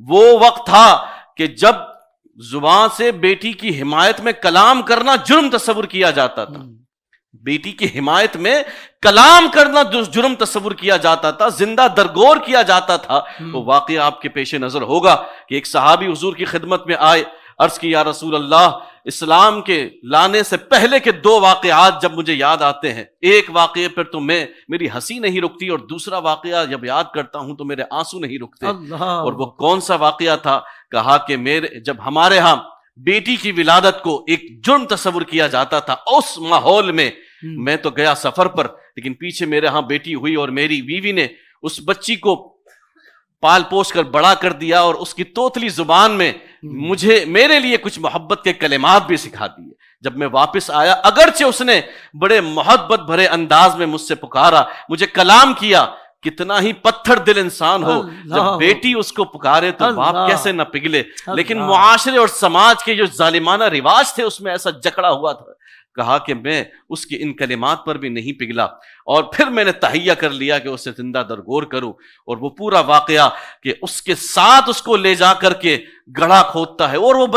وہ وقت تھا کہ جب زبان سے بیٹی کی حمایت میں کلام کرنا جرم تصور کیا جاتا تھا، بیٹی کی حمایت میں کلام کرنا جرم تصور کیا جاتا تھا، زندہ درگور کیا جاتا تھا۔ وہ واقعہ آپ کے پیش نظر ہوگا کہ ایک صحابی حضور کی خدمت میں آئے، عرض کی یا رسول اللہ، اسلام کے لانے سے پہلے کے 2 واقعات جب مجھے یاد آتے ہیں، ایک واقعے پر تو میری ہنسی نہیں رکتی، اور دوسرا واقعہ جب یاد کرتا ہوں تو میرے آنسو نہیں رکتے۔ اور وہ کون سا واقعہ تھا؟ کہا کہ جب ہمارے ہاں بیٹی کی ولادت کو ایک جرم تصور کیا جاتا تھا، اس ماحول میں میں تو گیا سفر پر، لیکن پیچھے میرے ہاں بیٹی ہوئی اور میری بیوی نے اس بچی کو پال پوش کر بڑا کر دیا، اور اس کی توتلی زبان میں میرے لیے کچھ محبت کے کلمات بھی سکھا دیے۔ جب میں واپس آیا، اگرچہ اس نے بڑے محبت بھرے انداز میں مجھ سے پکارا، مجھے کلام کیا، کتنا ہی پتھر دل انسان ہو، جب بیٹی اس کو پکارے تو باپ کیسے نہ پگھلے، لیکن معاشرے اور سماج کے جو ظالمانہ رواج تھے اس میں ایسا جکڑا ہوا تھا۔ کہا کہ میں اس کی ان کلمات پر بھی نہیں پگھلا، اور پھر میں نے تہیہ کر لیا کہ اسے زندہ درگور کروں، اور وہ پورا واقعہ کہ اس کے ساتھ اس کو لے جا کر کے گڑھا کھودتا ہے، اور وہ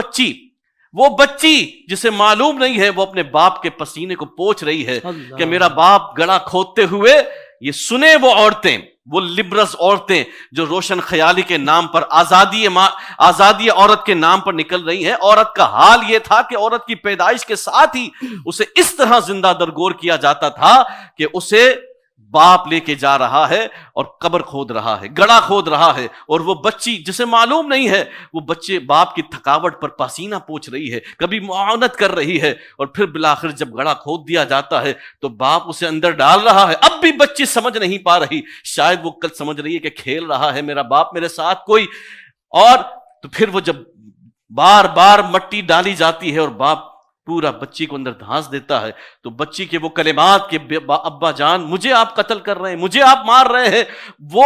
بچی جسے معلوم نہیں ہے، وہ اپنے باپ کے پسینے کو پوچھ رہی ہے کہ میرا باپ گڑھا کھودتے ہوئے، یہ سنے وہ عورتیں، وہ لبرس عورتیں جو روشن خیالی کے نام پر، آزادی عورت کے نام پر نکل رہی ہیں۔ عورت کا حال یہ تھا کہ عورت کی پیدائش کے ساتھ ہی اسے اس طرح زندہ درگور کیا جاتا تھا کہ اسے باپ لے کے جا رہا ہے اور قبر کھود رہا ہے، گڑھا کھود رہا ہے، اور وہ بچی جسے معلوم نہیں ہے، وہ بچے باپ کی تھکاوٹ پر پسینہ پوچھ رہی ہے، کبھی معاونت کر رہی ہے، اور پھر بالآخر جب گڑھا کھود دیا جاتا ہے تو باپ اسے اندر ڈال رہا ہے۔ اب بھی بچی سمجھ نہیں پا رہی، شاید وہ کل سمجھ رہی ہے کہ کھیل رہا ہے میرا باپ میرے ساتھ کوئی، اور تو پھر وہ جب بار بار مٹی ڈالی جاتی ہے اور باپ پورا بچی کو اندر دھانس دیتا ہے تو بچی کے وہ کلمات کہ ابا جان مجھے آپ قتل کر رہے ہیں، مجھے آپ مار رہے ہیں، وہ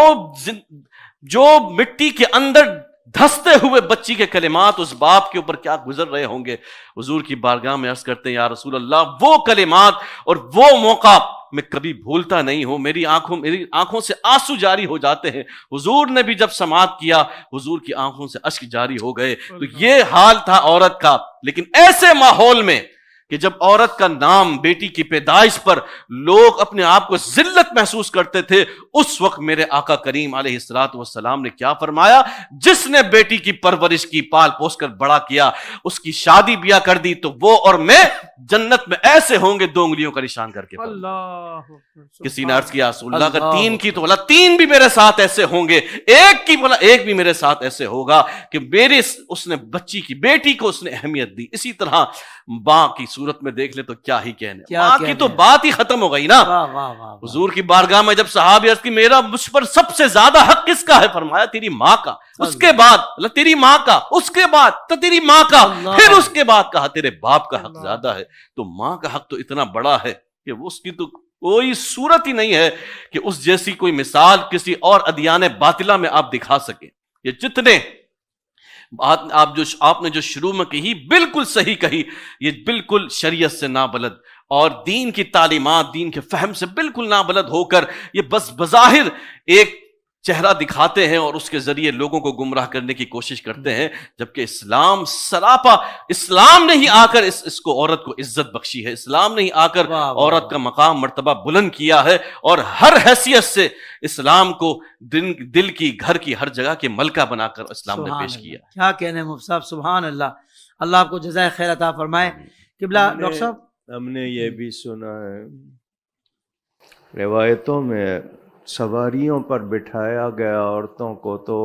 جو مٹی کے اندر دھستے ہوئے بچی کے کلمات اس باپ کے اوپر کیا گزر رہے ہوں گے۔ حضور کی بارگاہ میں عرض کرتے ہیں یا رسول اللہ، وہ کلمات اور وہ موقع میں کبھی بھولتا نہیں ہوں، میری آنکھوں سے آنسو جاری ہو جاتے ہیں۔ حضور نے بھی جب سماعت کیا حضور کی آنکھوں سے اشک جاری ہو گئے۔ تو یہ حال تھا عورت کا، لیکن ایسے ماحول میں کہ جب عورت کا نام بیٹی کی پیدائش پر لوگ اپنے آپ کو ذلت محسوس کرتے تھے، اس وقت میرے آقا کریم علیہ الصلوۃ والسلام نے کیا فرمایا؟ جس نے بیٹی کی پرورش کی، پال پوس کر بڑا کیا، اس کی شادی بیاہ کر دی، تو وہ اور میں جنت میں ایسے ہوں گے 2 انگلیوں کا نشان کر کے۔ کسی نے عرض کیا رسول اللہ اگر 3 کی تو بولا 3 بھی میرے ساتھ ایسے ہوں گے، 1 کی بولا 1 بھی میرے ساتھ ایسے ہوگا کہ میرے اس نے بچی کی، بیٹی کو اس نے اہمیت دی۔ اسی طرح ماں کی صورت میں دیکھ لے تو کیا ہی کہنے، ماں کی تو بات ہی ختم ہو گئی نا۔ حضور کی بارگاہ میں جب صحابہ عرض کی میرا مجھ پر سب سے زیادہ حق کس کا ہے؟ فرمایا تیری ماں کا، اس کے بعد تیری ماں کا، اس کے بعد تو تیری ماں کا، پھر اس کے بعد کہا تیرے باپ کا حق زیادہ ہے۔ تو ماں کا حق تو اتنا بڑا ہے کہ اس کی تو کوئی صورت ہی نہیں ہے کہ اس جیسی کوئی مثال کسی اور ادیان باطلہ میں آپ دکھا سکیں۔ یہ جتنے آپ نے جو شروع میں کہی بالکل صحیح کہی، یہ بالکل شریعت سے نابلد اور دین کی تعلیمات، دین کے فہم سے بالکل نابلد ہو کر یہ بس بظاہر ایک چہرہ دکھاتے ہیں اور اس کے ذریعے لوگوں کو گمراہ کرنے کی کوشش کرتے ہیں، جبکہ اسلام سراپا، اسلام نے ہی آ کر اس کو عورت کو عزت بخشی ہے، اسلام نے ہی آ کر عورت کا مقام مرتبہ بلند کیا ہے، اور ہر حیثیت سے اسلام کو دل کی، گھر کی ہر جگہ کے ملکہ بنا کر اسلام نے پیش کیا۔ کیا کہنے مفتی صاحب، سبحان اللہ، اللہ آپ کو جزائے خیر عطا فرمائے۔ قبلہ ڈاکٹر صاحب، ہم نے یہ بھی سنا ہے روایتوں میں سواریوں پر بٹھایا گیا عورتوں کو، تو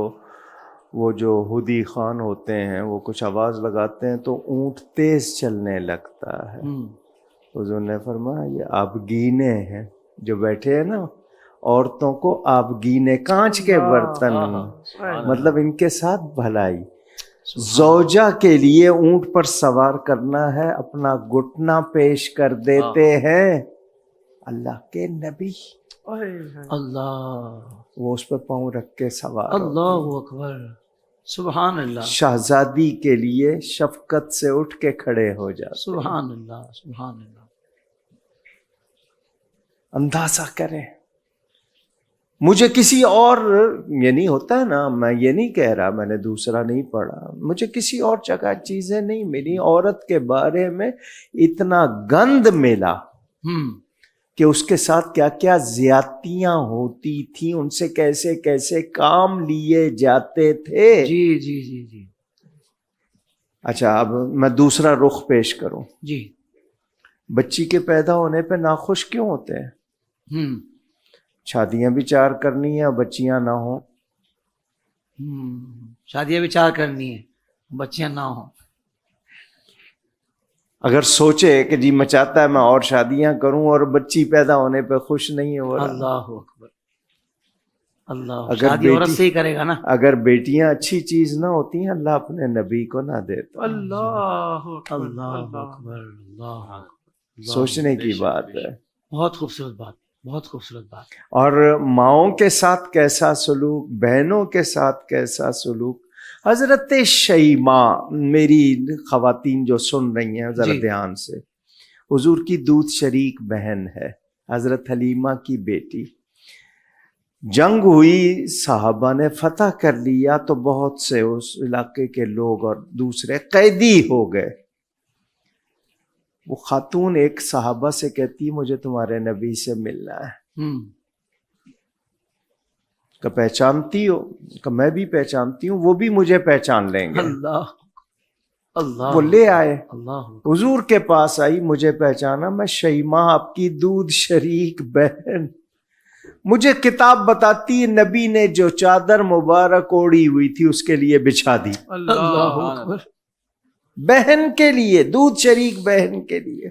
وہ جو ہدی خان ہوتے ہیں وہ کچھ آواز لگاتے ہیں تو اونٹ تیز چلنے لگتا ہے۔ حضور نے فرمایا یہ آبگینے ہیں جو بیٹھے ہیں نا، عورتوں کو آبگینے، کانچ کے برتن، مطلب ان کے ساتھ بھلائی۔ زوجہ کے لیے اونٹ پر سوار کرنا ہے، اپنا گھٹنا پیش کر دیتے ہیں اللہ کے نبی، اللہ، وہ اس پہ پاؤں رکھ کے سوار، اللہ اکبر، سبحان اللہ، شہزادی کے لیے شفقت سے اٹھ کے کھڑے ہو جاتے۔ سبحان اللہ، سبحان اللہ۔ اندازہ کریں، مجھے کسی اور، یہ نہیں ہوتا ہے نا، میں یہ نہیں کہہ رہا، میں نے دوسرا نہیں پڑھا، مجھے کسی اور جگہ چیزیں نہیں ملی، عورت کے بارے میں اتنا گند ملا کہ اس کے ساتھ کیا کیا زیادتیاں ہوتی تھیں، ان سے کیسے کیسے کام لیے جاتے تھے۔ جی جی جی جی۔ اچھا، اب میں دوسرا رخ پیش کروں۔ جی۔ بچی کے پیدا ہونے پہ ناخوش کیوں ہوتے ہیں؟ شادیاں بھی 4 کرنی ہیں، بچیاں نہ ہوں۔ شادیاں بھی 4 کرنی ہیں، بچیاں نہ ہوں۔ اگر سوچے کہ جی میں چاہتا ہے میں اور شادیاں کروں اور بچی پیدا ہونے پہ خوش نہیں ہو رہا، اللہ اکبر، اللہ، اگر شادی عورت سے ہی کرے گا نا۔ اگر بیٹیاں اچھی چیز نہ ہوتی ہیں اللہ اپنے نبی کو نہ دیتا۔ اللہ اکبر، اللہ، سوچنے کی بات ہے۔ بہت خوبصورت بات، بہت خوبصورت بات۔ اور ماؤں کے ساتھ کیسا سلوک، بہنوں کے ساتھ کیسا سلوک۔ حضرت شیماء، میری خواتین جو سن رہی ہیں ذرا دھیان سے، حضور کی دودھ شریک بہن ہے، حضرت حلیمہ کی بیٹی۔ جنگ ہوئی، صحابہ نے فتح کر لیا تو بہت سے اس علاقے کے لوگ اور دوسرے قیدی ہو گئے۔ وہ خاتون ایک صحابہ سے کہتی مجھے تمہارے نبی سے ملنا ہے۔ کہ پہچانتی ہو؟ کہ میں بھی پہچانتی ہوں، وہ بھی مجھے پہچان لیں گے۔ اللہ، اللہ، وہ لے آئے، اللہ، حضور کے پاس آئی، مجھے پہچانا، میں شیماء آپ کی دودھ شریک بہن۔ مجھے کتاب بتاتی نبی نے جو چادر مبارک اوڑی ہوئی تھی اس کے لیے بچھا دی، اللہ اکبر، بہن کے لیے، دودھ شریک بہن کے لیے۔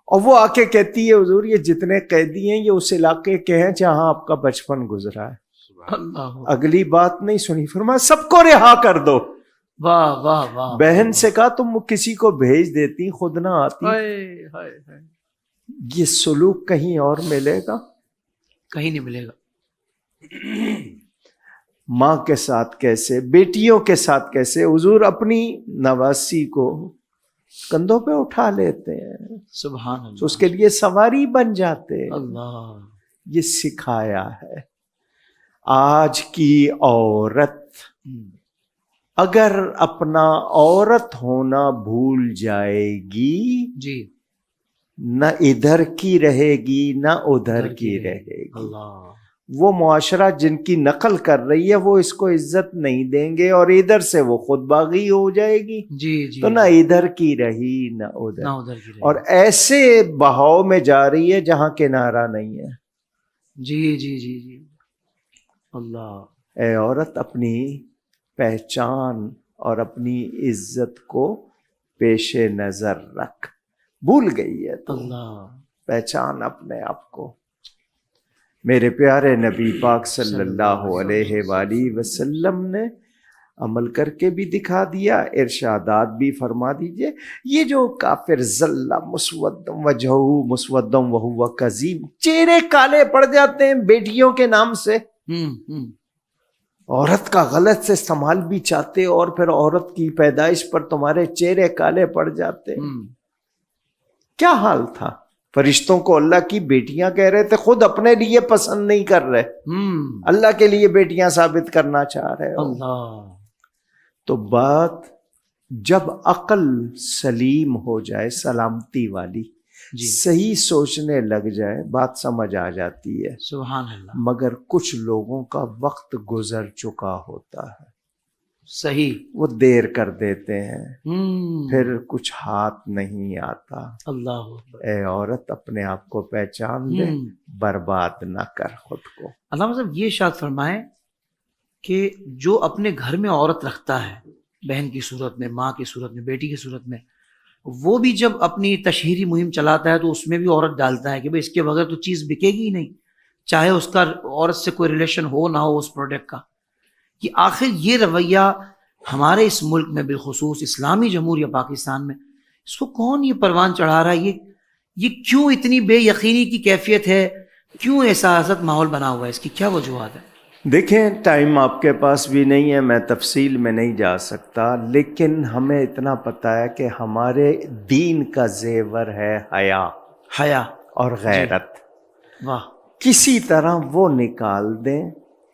اور وہ آ کے کہتی ہے حضور یہ جتنے قیدی ہیں یہ اس علاقے کے ہیں جہاں آپ کا بچپن گزرا ہے۔ اللہ، اگلی بات نہیں سنی، فرمایا سب کو رہا کر دو۔ واہ واہ واہ۔ بہن سے کہا تم کسی کو بھیج دیتی، خود نہ آتی۔ یہ سلوک کہیں اور ملے گا؟ کہیں نہیں ملے گا۔ ماں کے ساتھ کیسے، بیٹیوں کے ساتھ کیسے، حضور اپنی نواسی کو کندھوں پہ اٹھا لیتے ہیں، سبحان اللہ، تو اس کے لیے سواری بن جاتے ہیں۔ اللہ، یہ سکھایا ہے۔ آج کی عورت اگر اپنا عورت ہونا بھول جائے گی جی نہ ادھر کی رہے گی نہ ادھر کی رہے گی. اللہ. وہ معاشرہ جن کی نقل کر رہی ہے وہ اس کو عزت نہیں دیں گے اور ادھر سے وہ خود باغی ہو جائے گی. جی جی. تو نہ ادھر کی رہی نہ ادھر. نہ ادھر کی رہے. اور ایسے بہاؤ میں جا رہی ہے جہاں کنارہ نہیں ہے. جی جی جی جی. اللہ. اے عورت اپنی پہچان اور اپنی عزت کو پیش نظر رکھ. بھول گئی ہے تو اللہ. پہچان اپنے آپ کو. میرے پیارے نبی پاک صلی اللہ علیہ وآلہ وسلم نے عمل کر کے بھی دکھا دیا، ارشادات بھی فرما دیجئے. یہ جو کافر ذلہ مسودم وجہہ مسودم وہو کظیم، چہرے کالے پڑ جاتے ہیں بیٹیوں کے نام سے. عورت کا غلط سے استعمال بھی چاہتے اور پھر عورت کی پیدائش پر تمہارے چہرے کالے پڑ جاتے. کیا حال تھا؟ فرشتوں کو اللہ کی بیٹیاں کہہ رہے تھے، خود اپنے لیے پسند نہیں کر رہے، اللہ کے لیے بیٹیاں ثابت کرنا چاہ رہے ہو. اللہ. تو بات جب عقل سلیم ہو جائے، سلامتی والی، جی. صحیح سوچنے لگ جائے، بات سمجھ آ جاتی ہے. سبحان اللہ. مگر کچھ لوگوں کا وقت گزر چکا ہوتا ہے، صحیح. وہ دیر کر دیتے ہیں، ہم. پھر کچھ ہاتھ نہیں آتا. اللہ. اے عورت اپنے آپ کو پہچان لے، برباد نہ کر خود کو. علامہ صاحب یہ ارشاد فرمائیں کہ جو اپنے گھر میں عورت رکھتا ہے، بہن کی صورت میں، ماں کی صورت میں، بیٹی کی صورت میں، وہ بھی جب اپنی تشہیری مہم چلاتا ہے تو اس میں بھی عورت ڈالتا ہے کہ بھئی اس کے بغیر تو چیز بکے گی ہی نہیں، چاہے اس کا عورت سے کوئی ریلیشن ہو نہ ہو اس پروڈکٹ کا. کہ آخر یہ رویہ ہمارے اس ملک میں بالخصوص اسلامی جمہوریہ پاکستان میں اس کو کون یہ پروان چڑھا رہا ہے؟ یہ کیوں اتنی بے یقینی کی کیفیت ہے؟ کیوں ایسا حسد ماحول بنا ہوا ہے؟ اس کی کیا وجوہات ہے؟ دیکھیں، ٹائم آپ کے پاس بھی نہیں ہے، میں تفصیل میں نہیں جا سکتا، لیکن ہمیں اتنا پتہ ہے کہ ہمارے دین کا زیور ہے حیا، حیا اور غیرت. واہ. کسی طرح وہ نکال دیں،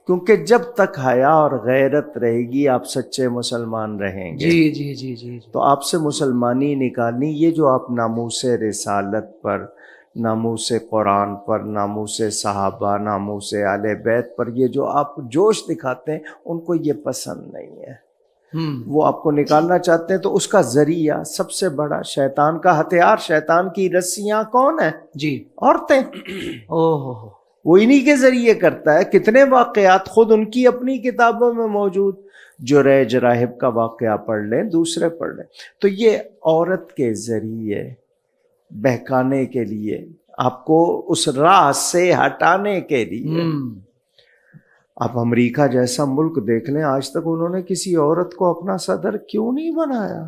کیونکہ جب تک حیا اور غیرت رہے گی آپ سچے مسلمان رہیں گے. جی جی جی جی. تو آپ سے مسلمانی نکالنی، یہ جو آپ ناموس رسالت پر، ناموس قرآن پر، ناموس صحابہ، ناموس اہل بیت پر یہ جو آپ جوش دکھاتے ہیں، ان کو یہ پسند نہیں ہے. وہ آپ کو نکالنا چاہتے ہیں. تو اس کا ذریعہ سب سے بڑا، شیطان کا ہتھیار، شیطان کی رسیاں کون ہیں؟ جی. عورتیں. اوہ. وہ انہی کے ذریعے کرتا ہے. کتنے واقعات خود ان کی اپنی کتابوں میں موجود. جریج راہب کا واقعہ پڑھ لیں، دوسرے پڑھ لیں. تو یہ عورت کے ذریعے بہکانے کے لیے، آپ کو اس راہ سے ہٹانے کے لیے. آپ امریکہ جیسا ملک دیکھ لیں، آج تک انہوں نے کسی عورت کو اپنا صدر کیوں نہیں بنایا؟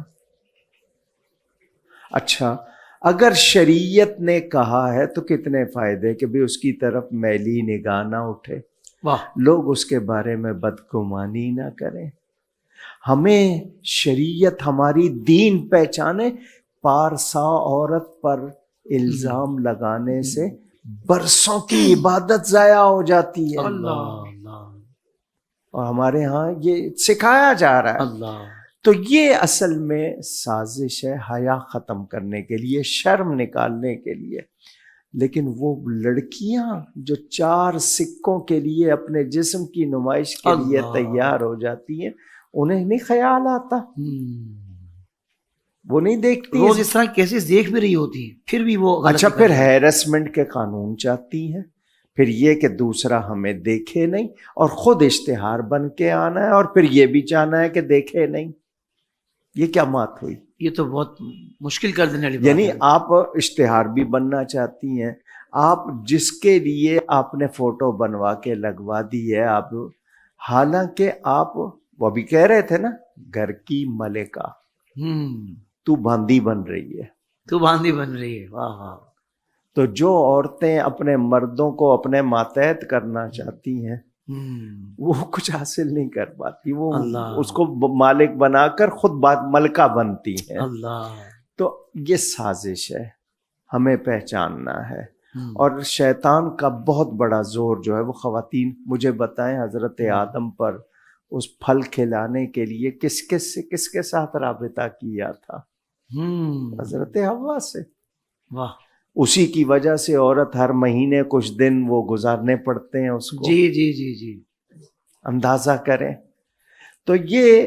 اچھا، اگر شریعت نے کہا ہے تو کتنے فائدے کہ بھی اس کی طرف میلی نگاہ نہ اٹھے، لوگ اس کے بارے میں بدگمانی نہ کریں. ہمیں شریعت، ہماری دین پہچانے. پارسا عورت پر الزام لگانے سے برسوں کی عبادت ضائع ہو جاتی ہے. اور ہمارے ہاں یہ سکھایا جا رہا ہے. اللہ. تو یہ اصل میں سازش ہے حیا ختم کرنے کے لیے، شرم نکالنے کے لیے. لیکن وہ لڑکیاں جو 4 سکوں کے لیے اپنے جسم کی نمائش کے لیے تیار ہو جاتی ہیں، انہیں نہیں خیال آتا، وہ نہیں دیکھتی. روز اس طرح کیسز دیکھ بھی رہی ہوتی ہیں، پھر بھی وہ اچھا، پھر ہیرسمنٹ کے قانون چاہتی ہیں، پھر یہ کہ دوسرا ہمیں دیکھے نہیں، اور خود اشتہار بن کے آنا ہے، اور پھر یہ بھی چاہنا ہے کہ دیکھے نہیں. یہ کیا بات ہوئی؟ یہ تو بہت مشکل کر دینے والی بات یعنی ہے. آپ اشتہار بھی بننا چاہتی ہیں، آپ جس کے لیے آپ نے فوٹو بنوا کے لگوا دی ہے، آپ حالانکہ آپ وہ بھی کہہ رہے تھے نا، گھر کی ملکہ تو باندھی بن رہی ہے، تو باندھی بن رہی ہے. واہ واہ. تو جو عورتیں اپنے مردوں کو اپنے ماتحت کرنا چاہتی ہیں وہ کچھ حاصل نہیں کر پاتی، وہ اس کو مالک بنا کر خود ملکہ بنتی ہیں. اللہ. تو یہ سازش ہے، ہمیں پہچاننا ہے. اور شیطان کا بہت بڑا زور جو ہے وہ خواتین، مجھے بتائیں حضرت آدم پر اس پھل کھلانے کے لیے کس کے ساتھ رابطہ کیا تھا؟ حضرت حوا سے. واہ. اسی کی وجہ سے عورت ہر مہینے کچھ دن وہ گزارنے پڑتے ہیں اس کو. جی جی جی جی. اندازہ کریں. تو یہ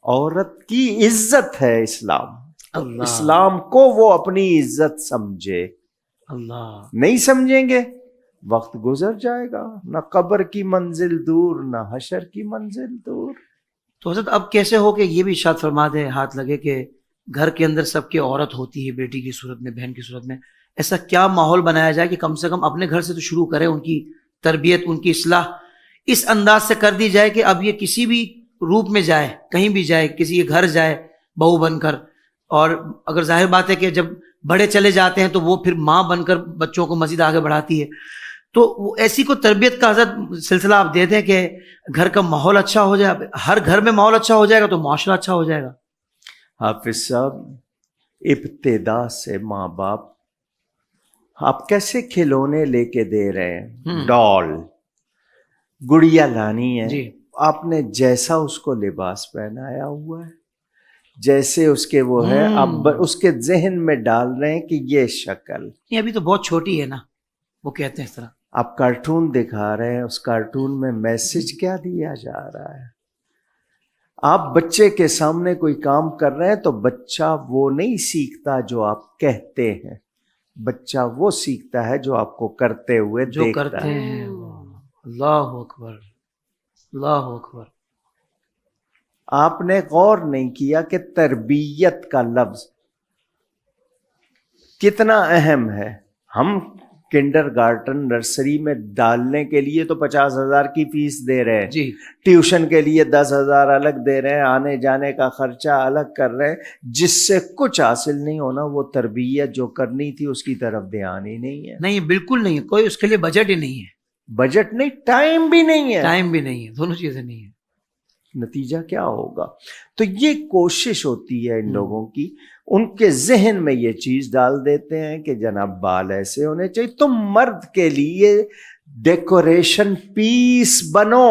عورت کی عزت ہے اسلام. اللہ. اسلام کو وہ اپنی عزت سمجھے. اللہ. نہیں سمجھیں گے وقت گزر جائے گا، نہ قبر کی منزل دور نہ حشر کی منزل دور. تو حضرت اب کیسے ہو کہ یہ بھی ارشاد فرما دیں، ہاتھ لگے کہ گھر کے اندر سب کی عورت ہوتی ہے، بیٹی کی صورت میں، بہن کی صورت میں، ایسا کیا ماحول بنایا جائے کہ کم سے کم اپنے گھر سے تو شروع کرے، ان کی تربیت، ان کی اصلاح اس انداز سے کر دی جائے کہ اب یہ کسی بھی روپ میں جائے، کہیں بھی جائے، کسی کے گھر جائے بہو بن کر، اور اگر ظاہر بات ہے کہ جب بڑے چلے جاتے ہیں تو وہ پھر ماں بن کر بچوں کو مزید آگے بڑھاتی ہے، تو وہ ایسی کو تربیت کا حضرت سلسلہ آپ دے دیں کہ گھر کا ماحول اچھا ہو جائے. ہر گھر میں ماحول اچھا ہو جائے گا تو معاشرہ اچھا ہو جائے گا. حافظ صاحب، ابتدا سے ماں باپ آپ کیسے کھلونے لے کے دے رہے ہیں، ڈال گڑیا لانی ہے، جی. آپ نے جیسا اس کو لباس پہنایا ہوا ہے، جیسے اس کے وہ ہے، اب اس کے ذہن میں ڈال رہے ہیں کہ یہ شکل. یہ ابھی تو بہت چھوٹی ہے نا، وہ کہتے ہیں اس طرح. آپ کارٹون دکھا رہے ہیں، اس کارٹون میں میسج کیا دیا جا رہا ہے؟ آپ بچے کے سامنے کوئی کام کر رہے ہیں تو بچہ وہ نہیں سیکھتا جو آپ کہتے ہیں، بچہ وہ سیکھتا ہے جو آپ کو کرتے ہوئے جو دیکھتا کرتے ہے. ہیں. اللہ اکبر، اللہ اکبر. آپ نے غور نہیں کیا کہ تربیت کا لفظ کتنا اہم ہے. ہم کنڈر گارٹن نرسری میں ڈالنے کے لیے تو 50,000 کی فیس دے رہے ہیں، جی. ٹیوشن کے لیے 10,000 الگ دے رہے ہیں، آنے جانے کا خرچہ الگ کر رہے ہیں، جس سے کچھ حاصل نہیں ہونا. وہ تربیت جو کرنی تھی اس کی طرف دھیان ہی نہیں ہے. نہیں، بالکل نہیں، کوئی اس کے لیے بجٹ ہی نہیں ہے، بجٹ نہیں، ٹائم بھی نہیں ہے. ٹائم بھی نہیں ہے، دونوں چیزیں نہیں ہیں. نتیجہ کیا ہوگا؟ تو یہ کوشش ہوتی ہے ان لوگوں کی، ان کے ذہن میں یہ چیز ڈال دیتے ہیں کہ جناب بال ایسے ہونے چاہیے، تم مرد کے لیے ڈیکوریشن پیس بنو.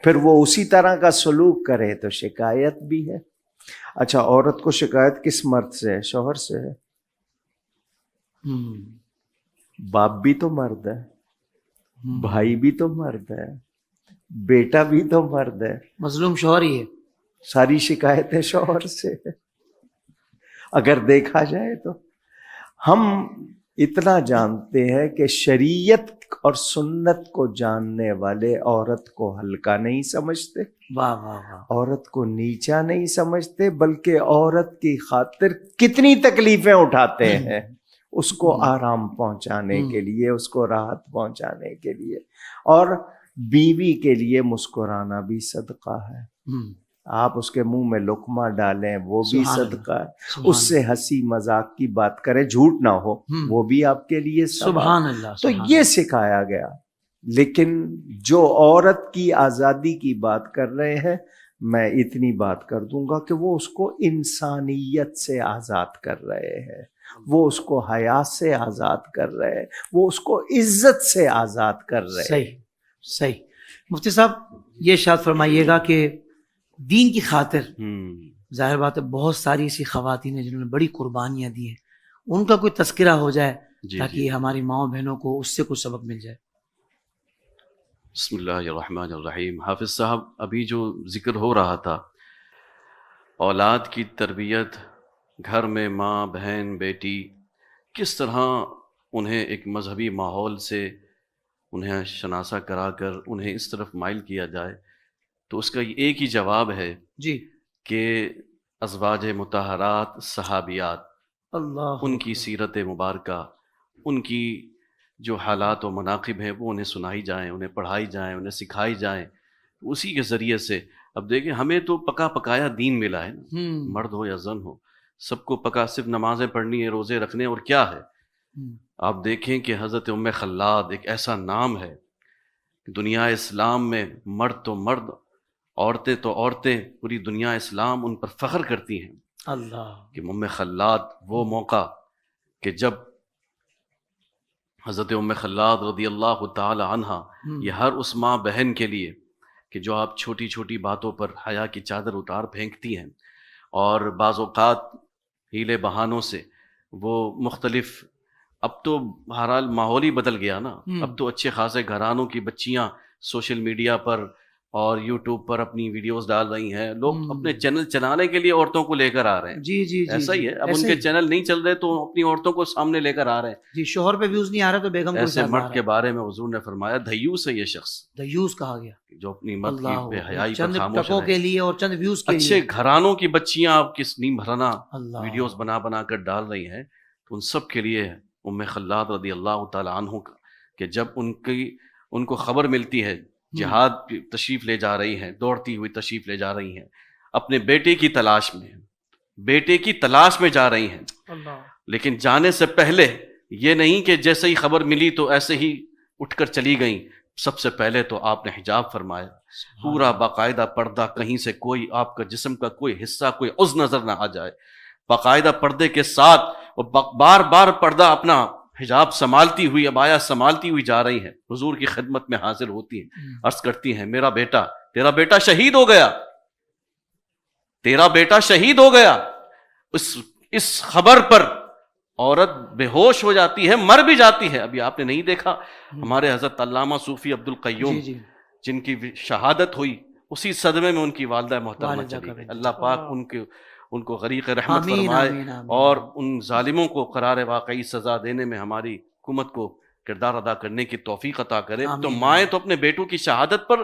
پھر وہ اسی طرح کا سلوک کرے تو شکایت بھی ہے. اچھا، عورت کو شکایت کس مرد سے ہے؟ شوہر سے ہے. باپ بھی تو مرد ہے، بھائی بھی تو مرد ہے، بیٹا بھی تو مرد ہے. مظلوم شوہر ہی ہے. ساری شکایتیں شوہر سے اگر دیکھا جائے تو. ہم اتنا جانتے ہیں کہ شریعت اور سنت کو جاننے والے عورت کو ہلکا نہیں سمجھتے، واہ واہ واہ. عورت کو نیچا نہیں سمجھتے، بلکہ عورت کی خاطر کتنی تکلیفیں اٹھاتے ہیں اس کو آرام پہنچانے کے لیے، اس کو راحت پہنچانے کے لیے. اور بیوی کے لیے مسکرانا بھی صدقہ ہے. آپ اس کے منہ میں لقمہ ڈالیں وہ بھی صدقہ ہے، اس سے ہنسی مذاق کی بات کریں، جھوٹ نہ ہو، وہ بھی آپ کے لیے سبحان اللہ. تو یہ سکھایا گیا. لیکن جو عورت کی آزادی کی بات کر رہے ہیں، میں اتنی بات کر دوں گا کہ وہ اس کو انسانیت سے آزاد کر رہے ہیں، وہ اس کو حیا سے آزاد کر رہے ہیں، وہ اس کو عزت سے آزاد کر رہے ہیں. صحیح صحیح. مفتی صاحب یہ ارشاد فرمائیے گا کہ دین کی خاطر ظاہر بات ہے بہت ساری ایسی خواتین ہیں جنہوں نے بڑی قربانیاں دی ہیں، ان کا کوئی تذکرہ ہو جائے تاکہ ہماری ماؤں بہنوں کو اس سے کچھ سبق مل جائے. بسم اللہ الرحمن الرحیم. حافظ صاحب، ابھی جو ذکر ہو رہا تھا اولاد کی تربیت، گھر میں ماں بہن بیٹی کس طرح انہیں ایک مذہبی ماحول سے انہیں شناسہ کرا کر انہیں اس طرف مائل کیا جائے، تو اس کا ایک ہی جواب ہے جی کہ ازواج مطہرات صحابیات، اللہ ان کی سیرت مبارکہ، ان کی جو حالات و مناقب ہیں وہ انہیں سنائی جائیں، انہیں پڑھائی جائیں، انہیں سکھائی جائیں. اسی کے ذریعے سے اب دیکھیں ہمیں تو پکا پکایا دین ملا ہے نا، مرد ہو یا زن ہو سب کو پکا، صرف نمازیں پڑھنی ہے، روزے رکھنے، اور کیا ہے. آپ دیکھیں کہ حضرت ام خلاد ایک ایسا نام ہے کہ دنیا اسلام میں مرد تو مرد، عورتیں تو عورتیں، پوری دنیا اسلام ان پر فخر کرتی ہیں. اللہ کہ ام خلاد وہ موقع کہ جب حضرت ام خلاد رضی اللہ تعالی عنہ، یہ ہر اس ماں بہن کے لیے کہ جو آپ چھوٹی چھوٹی باتوں پر حیا کی چادر اتار پھینکتی ہیں، اور بعض اوقات ہیلے بہانوں سے وہ مختلف، اب تو بہرحال ماحول ہی بدل گیا نا، اب تو اچھے خاصے گھرانوں کی بچیاں سوشل میڈیا پر اور یوٹیوب پر اپنی ویڈیوز ڈال رہی ہیں. لوگ اپنے چینل چلانے کے لیے عورتوں کو لے کر آ رہے ہیں. جی جی جی ایسا ہی ہے، اب ان کے چینل نہیں چل رہے تو اپنی عورتوں کو سامنے لے کر آ رہے ہیں. جی، شوہر پہ ویوز نہیں آ رہا تو بیگم کو ایسے مرد کے بارے میں حضور نے فرمایا دیوس ہے یہ شخص، دیوس کہا گیا جو اپنی مرد کی بے حیائی پر چند خاموش ٹکوں کے رہے. لیے اور چند ویوز کے اچھے لیے گھرانوں کی بچیاں آپ کس نیم بھرنا اللہ ویڈیوز بنا بنا کر ڈال رہی ہیں، تو ان سب کے لیے ام خلاد رضی اللہ تعالی عنہ کا کہ جب ان کو خبر ملتی ہے جہاد تشریف لے جا رہی ہیں، دوڑتی ہوئی تشریف لے جا رہی ہیں، اپنے بیٹے کی تلاش میں جا رہی ہیں. اللہ، لیکن جانے سے پہلے یہ نہیں کہ جیسے ہی خبر ملی تو ایسے ہی اٹھ کر چلی گئیں. سب سے پہلے تو آپ نے حجاب فرمایا، پورا باقاعدہ پردہ، کہیں سے کوئی آپ کا جسم کا کوئی حصہ، کوئی عضو نظر نہ آ جائے. باقاعدہ پردے کے ساتھ بار بار پردہ اپنا حجاب سنبھالتی ہوئی، عبایا سنبھالتی ہوئی جا رہی ہیں. حضور کی خدمت میں حاضر ہوتی ہیں، عرض کرتی ہیں میرا بیٹا، تیرا بیٹا شہید ہو گیا، تیرا بیٹا شہید ہو گیا. اس خبر پر عورت بے ہوش ہو جاتی ہے، مر بھی جاتی ہے. ابھی آپ نے نہیں دیکھا ہمارے حضرت علامہ صوفی عبد القیوم جن کی شہادت ہوئی، اسی صدمے میں ان کی والدہ محترمہ چلی گئی. اللہ پاک ان کو غریق رحمت فرمائے اور ان ظالموں کو قرار واقعی سزا دینے میں ہماری حکومت کو کردار ادا کرنے کی توفیق عطا کرے. تو مائیں تو اپنے بیٹوں کی شہادت پر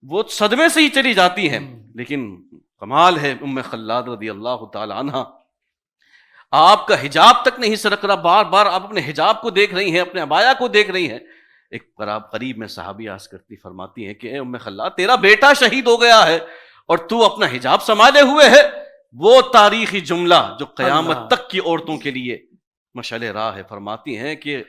وہ صدمے سے ہی چلی جاتی ہیں. لیکن کمال ہے ام خلاد رضی اللہ تعالی عنہ، آپ کا حجاب تک نہیں سرک رہا، بار بار آپ اپنے حجاب کو دیکھ رہی ہیں، اپنے عبایا کو دیکھ رہی ہیں. ایک قریب میں صحابی عرض کرتی فرماتی ہیں کہ اے ام خلاد، تیرا بیٹا شہید ہو گیا ہے اور تو اپنا حجاب سنبھالے ہوئے ہے. وہ تاریخی جملہ جو قیامت تک کی عورتوں کے لیے مشعل راہ ہے. فرماتی ہیں کہ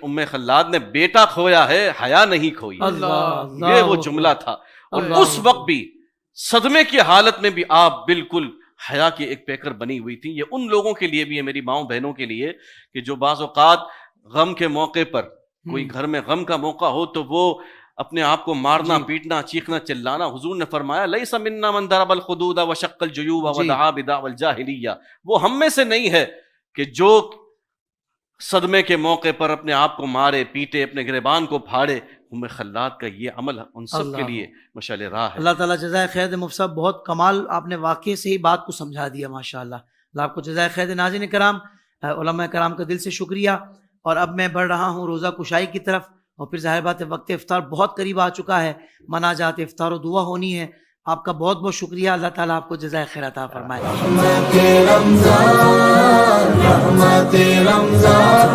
ام خلاد نے بیٹا کھویا ہے، حیا نہیں کھوئی. یہ وہ جملہ تھا. اور اس وقت بھی صدمے کی حالت میں بھی آپ بالکل حیا کی ایک پیکر بنی ہوئی تھی. یہ ان لوگوں کے لیے بھی ہے، میری ماؤں بہنوں کے لیے، کہ جو بعض اوقات غم کے موقع پر، کوئی گھر میں غم کا موقع ہو تو وہ اپنے آپ کو مارنا، پیٹنا، چیخنا، چلانا. حضور نے فرمایا لیس منا من ضرب الخدود وشق الجیوب ودعا بدعوى الجاہلیہ. وہ ہم میں سے نہیں ہے کہ جو صدمے کے موقع پر اپنے آپ کو مارے، پیٹے، اپنے گریبان کو پھاڑے. ام خلاد کا یہ عمل ان سب کے لیے مشعل راہ ہے. اللہ تعالیٰ جزائے خیر دے. مفتی صاحب بہت کمال آپ نے واقعے سے ہی بات کو سمجھا دیا، ماشاء اللہ. اللہ آپ کو جزائے خیر دے. ناظرین کرام، علماء کرام کا دل سے شکریہ. اور اب میں بڑھ رہا ہوں روزہ کشائی کی طرف، اور پھر ظاہر بات ہے وقت افطار بہت قریب آ چکا ہے، مناجات افطار و دعا ہونی ہے. آپ کا بہت بہت شکریہ. اللہ تعالیٰ آپ کو جزائے خیر عطا فرمائے. رحمت رمضان